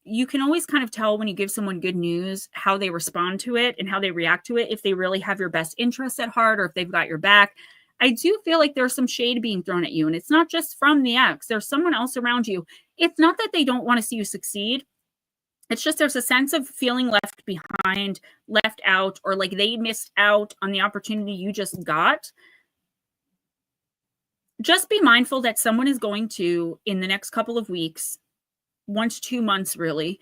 You can always kind of tell when you give someone good news, how they respond to it and how they react to it, if they really have your best interests at heart, or if they've got your back. I do feel like there's some shade being thrown at you, and it's not just from the ex. There's someone else around you. It's not that they don't want to see you succeed. It's just there's a sense of feeling left behind, left out, or they missed out on the opportunity you just got. Just be mindful that someone is going to, in the next couple of weeks, 1 to 2 months really,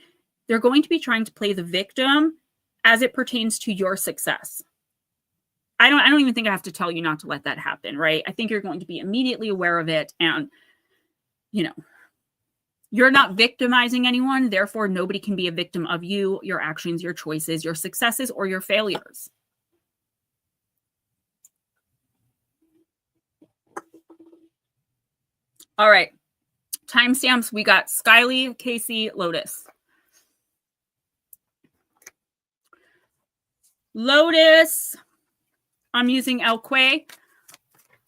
they're going to be trying to play the victim as it pertains to your success. I don't even think I have to tell you not to let that happen, right? I think you're going to be immediately aware of it, and, you're not victimizing anyone, therefore nobody can be a victim of you, your actions, your choices, your successes, or your failures. All right. Timestamps, we got Skyly, Casey, Lotus. Lotus, I'm using El Quay.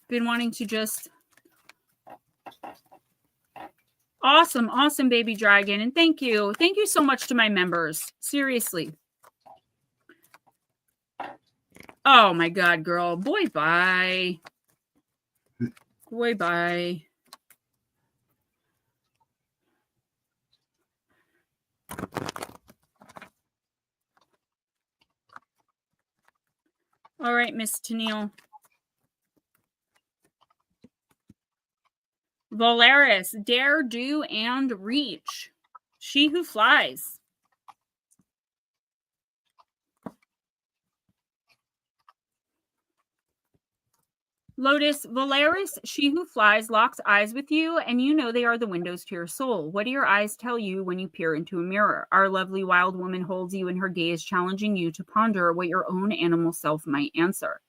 Been wanting to just... Awesome, baby dragon. And thank you. Thank you so much to my members. Seriously. Oh my God, girl. Boy, bye. Boy, bye. All right, Miss Tennille. Valeris, dare, do, and reach. She who flies. Lotus, Valeris, she who flies, locks eyes with you, and you know they are the windows to your soul. What do your eyes tell you when you peer into a mirror? Our lovely wild woman holds you in her gaze, challenging you to ponder what your own animal self might answer.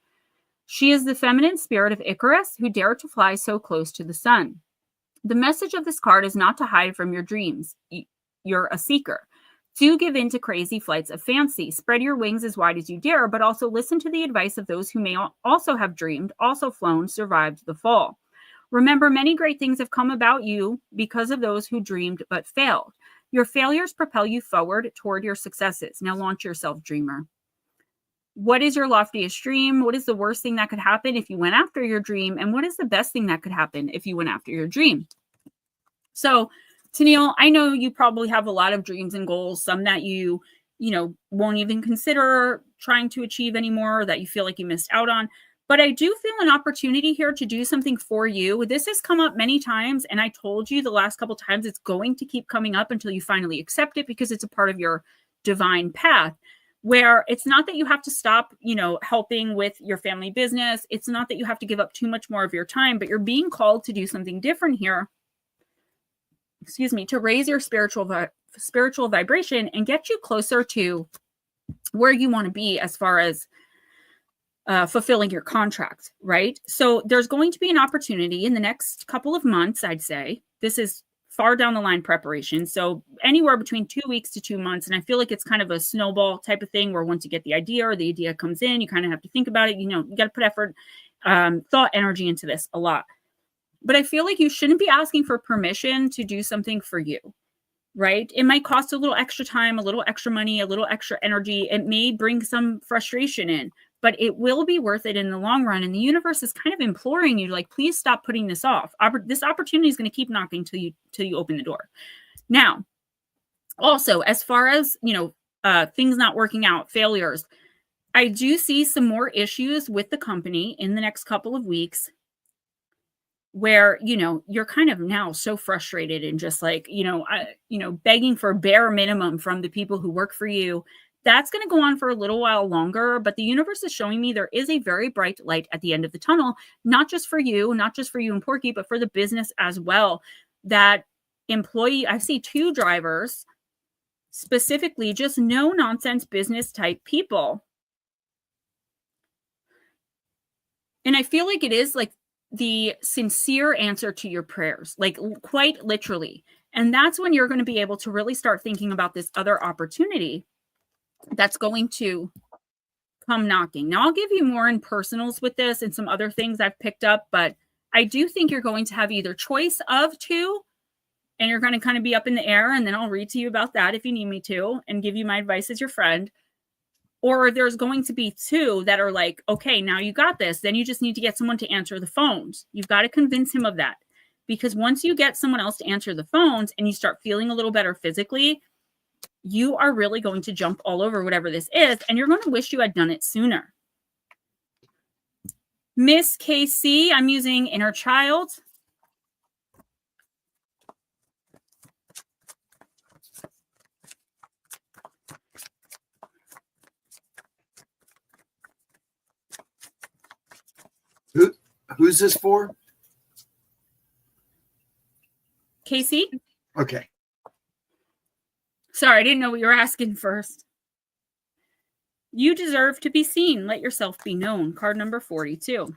She is the feminine spirit of Icarus, who dared to fly so close to the sun. The message of this card is not to hide from your dreams. You're a seeker. Do give in to crazy flights of fancy. Spread your wings as wide as you dare, but also listen to the advice of those who may also have dreamed, also flown, survived the fall. Remember, many great things have come about you because of those who dreamed but failed. Your failures propel you forward toward your successes. Now launch yourself, dreamer. What is your loftiest dream? What is the worst thing that could happen if you went after your dream? And what is the best thing that could happen if you went after your dream? So, Tennille, I know you probably have a lot of dreams and goals, some that you won't even consider trying to achieve anymore, or that you feel like you missed out on. But I do feel an opportunity here to do something for you. This has come up many times, and I told you the last couple times it's going to keep coming up until you finally accept it, because it's a part of your divine path, where it's not that you have to stop, helping with your family business. It's not that you have to give up too much more of your time, but you're being called to do something different here. To raise your spiritual vibration and get you closer to where you want to be as far as fulfilling your contract, right? So there's going to be an opportunity in the next couple of months, I'd say. This is far down the line preparation. So anywhere between 2 weeks to 2 months. And I feel like it's kind of a snowball type of thing where once you get the idea or the idea comes in, you kind of have to think about it. You got to put effort, thought, energy into this a lot. But I feel like you shouldn't be asking for permission to do something for you, right? It might cost a little extra time, a little extra money, a little extra energy. It may bring some frustration in, but it will be worth it in the long run. And the universe is kind of imploring you, like, please stop putting this off. This opportunity is going to keep knocking till you open the door. Now, also, as far as, things not working out, failures, I do see some more issues with the company in the next couple of weeks, where, you're kind of now so frustrated and just like, begging for bare minimum from the people who work for you. That's going to go on for a little while longer, but the universe is showing me there is a very bright light at the end of the tunnel, not just for you and Porky, but for the business as well. That employee, I see 2 drivers, specifically just no nonsense business type people. And I feel like it is like the sincere answer to your prayers, like quite literally. And that's when you're going to be able to really start thinking about this other opportunity that's going to come knocking. Now, I'll give you more in personals with this and some other things I've picked up, but I do think you're going to have either choice of 2, and you're going to kind of be up in the air, and then I'll read to you about that if you need me to, and give you my advice as your friend. Or there's going to be 2 that are like, okay, now you got this. Then you just need to get someone to answer the phones. You've got to convince him of that. Because once you get someone else to answer the phones and you start feeling a little better physically, you are really going to jump all over whatever this is. And you're going to wish you had done it sooner. Miss KC, I'm using inner child. Who's this for? Casey? Okay. Sorry, I didn't know what you were asking first. You deserve to be seen. Let yourself be known. Card number 42.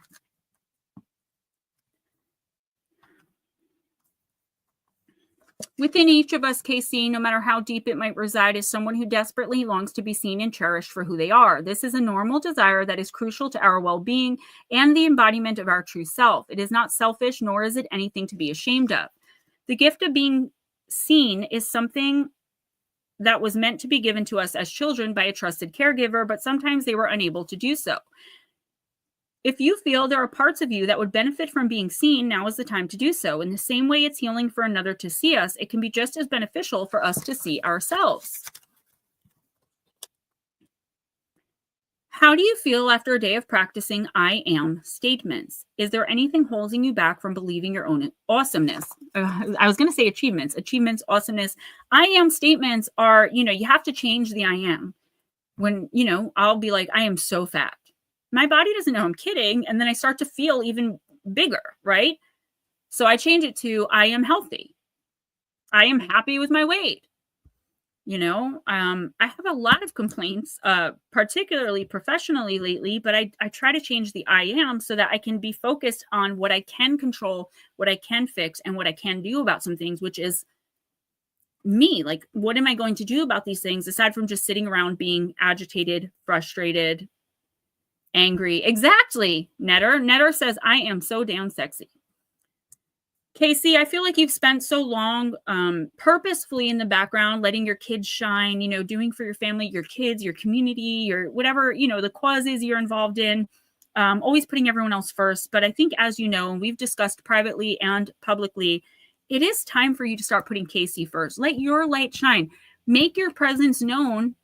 Within each of us, KC, no matter how deep it might reside, is someone who desperately longs to be seen and cherished for who they are. This is a normal desire that is crucial to our well-being and the embodiment of our true self. It is not selfish, nor is it anything to be ashamed of. The gift of being seen is something that was meant to be given to us as children by a trusted caregiver, but sometimes they were unable to do so. If you feel there are parts of you that would benefit from being seen, now is the time to do so. In the same way it's healing for another to see us, it can be just as beneficial for us to see ourselves. How do you feel after a day of practicing I am statements? Is there anything holding you back from believing your own awesomeness? I was going to say achievements, awesomeness. I am statements are, you have to change the I am. When, I'll be like, I am so fat. my body doesn't know I'm kidding. And then I start to feel even bigger, right? So I change it to, I am healthy. I am happy with my weight. I have a lot of complaints, particularly professionally lately, but I try to change the I am so that I can be focused on what I can control, what I can fix, and what I can do about some things, which is me. Like, what am I going to do about these things aside from just sitting around being agitated, frustrated, angry? Exactly. Netter says, I am so damn sexy. Casey, I feel like you've spent so long purposefully in the background, letting your kids shine, doing for your family, your kids, your community, your whatever, the causes you're involved in, always putting everyone else first. But I think, as you know, and we've discussed privately and publicly, it is time for you to start putting Casey first. Let your light shine. Make your presence known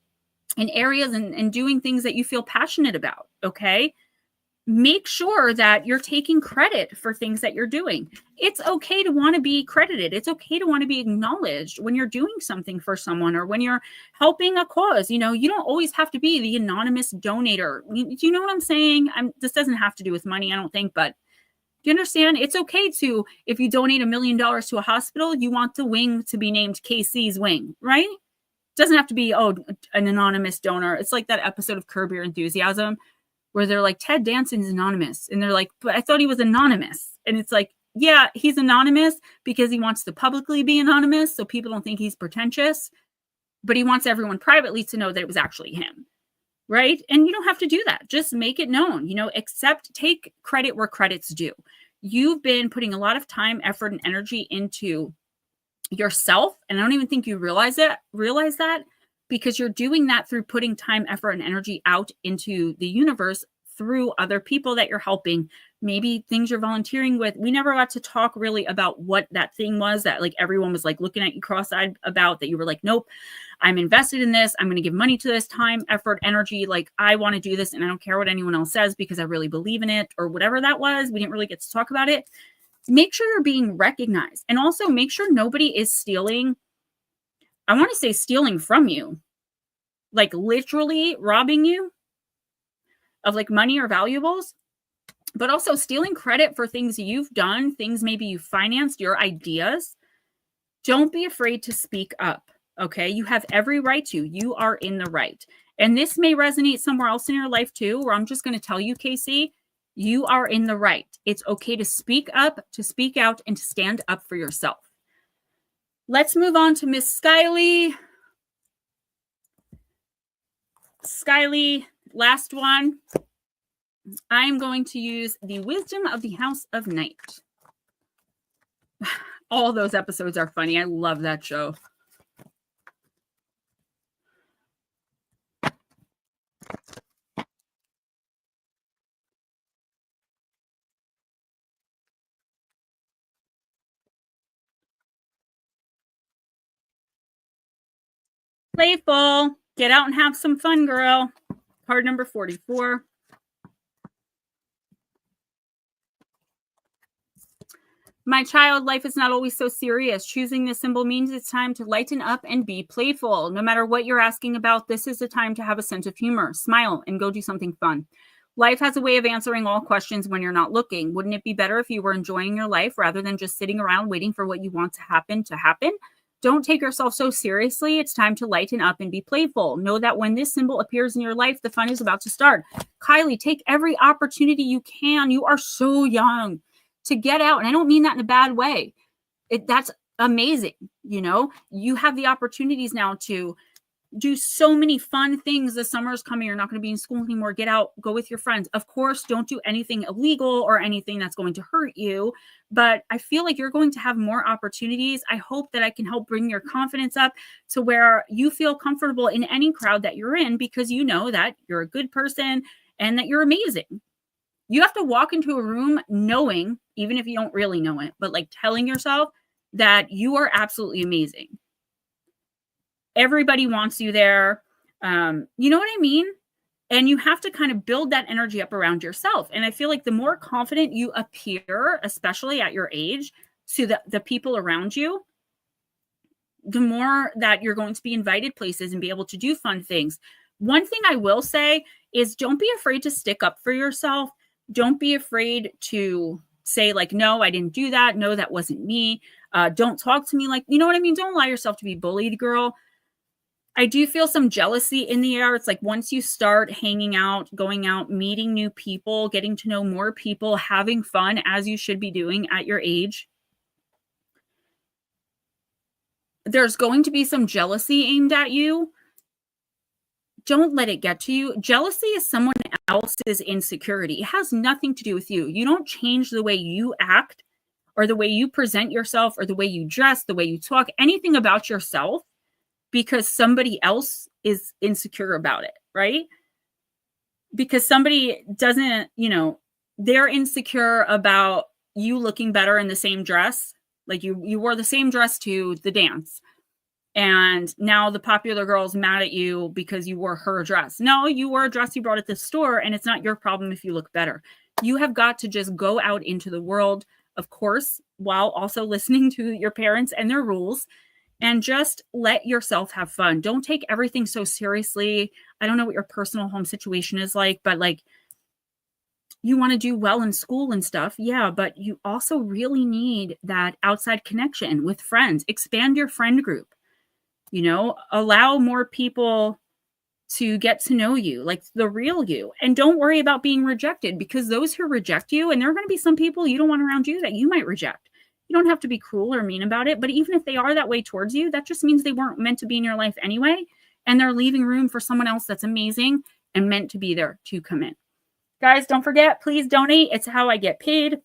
in areas and doing things that you feel passionate about, okay? Make sure that you're taking credit for things that you're doing. It's okay to want to be credited. It's okay to want to be acknowledged when you're doing something for someone or when you're helping a cause. You don't always have to be the anonymous donator. Do you know what I'm saying? This doesn't have to do with money, I don't think, but do you understand? It's okay to, if you donate $1 million to a hospital, you want the wing to be named KC's wing, right? It doesn't have to be, an anonymous donor. It's like that episode of Curb Your Enthusiasm where they're like, Ted Danson's anonymous. And they're like, but I thought he was anonymous. And it's like, yeah, he's anonymous because he wants to publicly be anonymous so people don't think he's pretentious. But he wants everyone privately to know that it was actually him, right? And you don't have to do that. Just make it known, take credit where credit's due. You've been putting a lot of time, effort, and energy into yourself. And I don't even think you realize that, because you're doing that through putting time, effort, and energy out into the universe through other people that you're helping, maybe things you're volunteering with. We never got to talk really about what that thing was that like everyone was like looking at you cross-eyed about, that you were like, nope, I'm invested in this. I'm going to give money to this, time, effort, energy. Like, I want to do this and I don't care what anyone else says because I really believe in it, or whatever that was. We didn't really get to talk about it. Make sure you're being recognized, and also make sure nobody is stealing. I want to say stealing from you, like literally robbing you of like money or valuables, but also stealing credit for things you've done, things maybe you financed, your ideas. Don't be afraid to speak up, okay? You have every right to. You are in the right. And this may resonate somewhere else in your life too, where I'm just going to tell you, Casey, you are in the right. It's okay to speak up, to speak out, and to stand up for yourself. Let's move on to Miss Skyly. Skyly, last one. I'm going to use the wisdom of the House of Night. All those episodes are funny. I love that show. Playful. Get out and have some fun, girl. Card number 44. My child, life is not always so serious. Choosing this symbol means it's time to lighten up and be playful. No matter what you're asking about, this is the time to have a sense of humor. Smile and go do something fun. Life has a way of answering all questions when you're not looking. Wouldn't it be better if you were enjoying your life rather than just sitting around waiting for what you want to happen to happen? Don't take yourself so seriously. It's time to lighten up and be playful. Know that when this symbol appears in your life, the fun is about to start. Kylie, take every opportunity you can. You are so young to get out. And I don't mean that in a bad way. That's amazing. You have the opportunities now to do so many fun things. The summer is coming. You're not going to be in school anymore. Get out, go with your friends. Of course, don't do anything illegal or anything that's going to hurt you. But I feel like you're going to have more opportunities. I hope that I can help bring your confidence up to where you feel comfortable in any crowd that you're in, because you know that you're a good person and that you're amazing. You have to walk into a room knowing, even if you don't really know it, but like telling yourself that you are absolutely amazing. Everybody wants you there. You know what I mean? And you have to kind of build that energy up around yourself. And I feel like the more confident you appear, especially at your age, to the people around you, the more that you're going to be invited places and be able to do fun things. One thing I will say is don't be afraid to stick up for yourself. Don't be afraid to say like, no, I didn't do that. No, that wasn't me. Don't talk to me like, you know what I mean? Don't allow yourself to be bullied, girl. I do feel some jealousy in the air. It's like once you start hanging out, going out, meeting new people, getting to know more people, having fun as you should be doing at your age, there's going to be some jealousy aimed at you. Don't let it get to you. Jealousy is someone else's insecurity. It has nothing to do with you. You don't change the way you act or the way you present yourself or the way you dress, the way you talk, anything about yourself because somebody else is insecure about it, right? Because somebody doesn't, you know, they're insecure about you looking better in the same dress. Like you wore the same dress to the dance. And now the popular girl's mad at you because you wore her dress. No, you wore a dress you brought at the store, and it's not your problem if you look better. You have got to just go out into the world, of course, while also listening to your parents and their rules, and just let yourself have fun. Don't take everything so seriously. I don't know what your personal home situation is like, but like you want to do well in school and stuff. Yeah, but you also really need that outside connection with friends. Expand your friend group. You know, allow more people to get to know you, like the real you. And don't worry about being rejected because those who reject you, and there are going to be some people you don't want around you that you might reject. You don't have to be cruel or mean about it. But even if they are that way towards you, that just means they weren't meant to be in your life anyway. And they're leaving room for someone else that's amazing and meant to be there to come in. Guys, don't forget, please donate. It's how I get paid.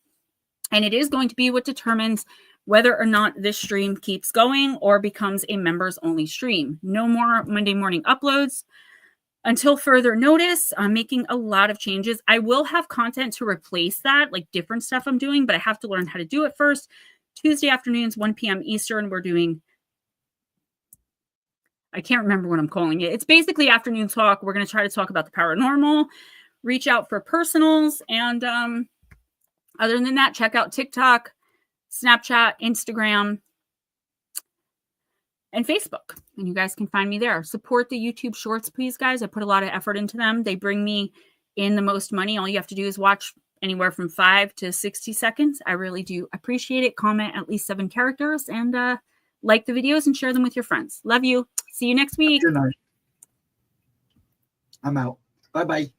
And it is going to be what determines whether or not this stream keeps going or becomes a members only stream. No more Monday morning uploads until further notice. I'm making a lot of changes. I will have content to replace that, like different stuff I'm doing, but I have to learn how to do it first. Tuesday afternoons, 1 p.m. Eastern, we're doing, I can't remember what I'm calling it. It's basically afternoon talk. We're going to try to talk about the paranormal, reach out for personals. And other than that, check out TikTok, Snapchat, Instagram, and Facebook. And you guys can find me there. Support the YouTube shorts, please, guys. I put a lot of effort into them. They bring me in the most money. All you have to do is watch anywhere from 5 to 60 seconds. I really do appreciate it. Comment at least 7 characters and like the videos and share them with your friends. Love you. See you next week. Good night. I'm out. Bye-bye.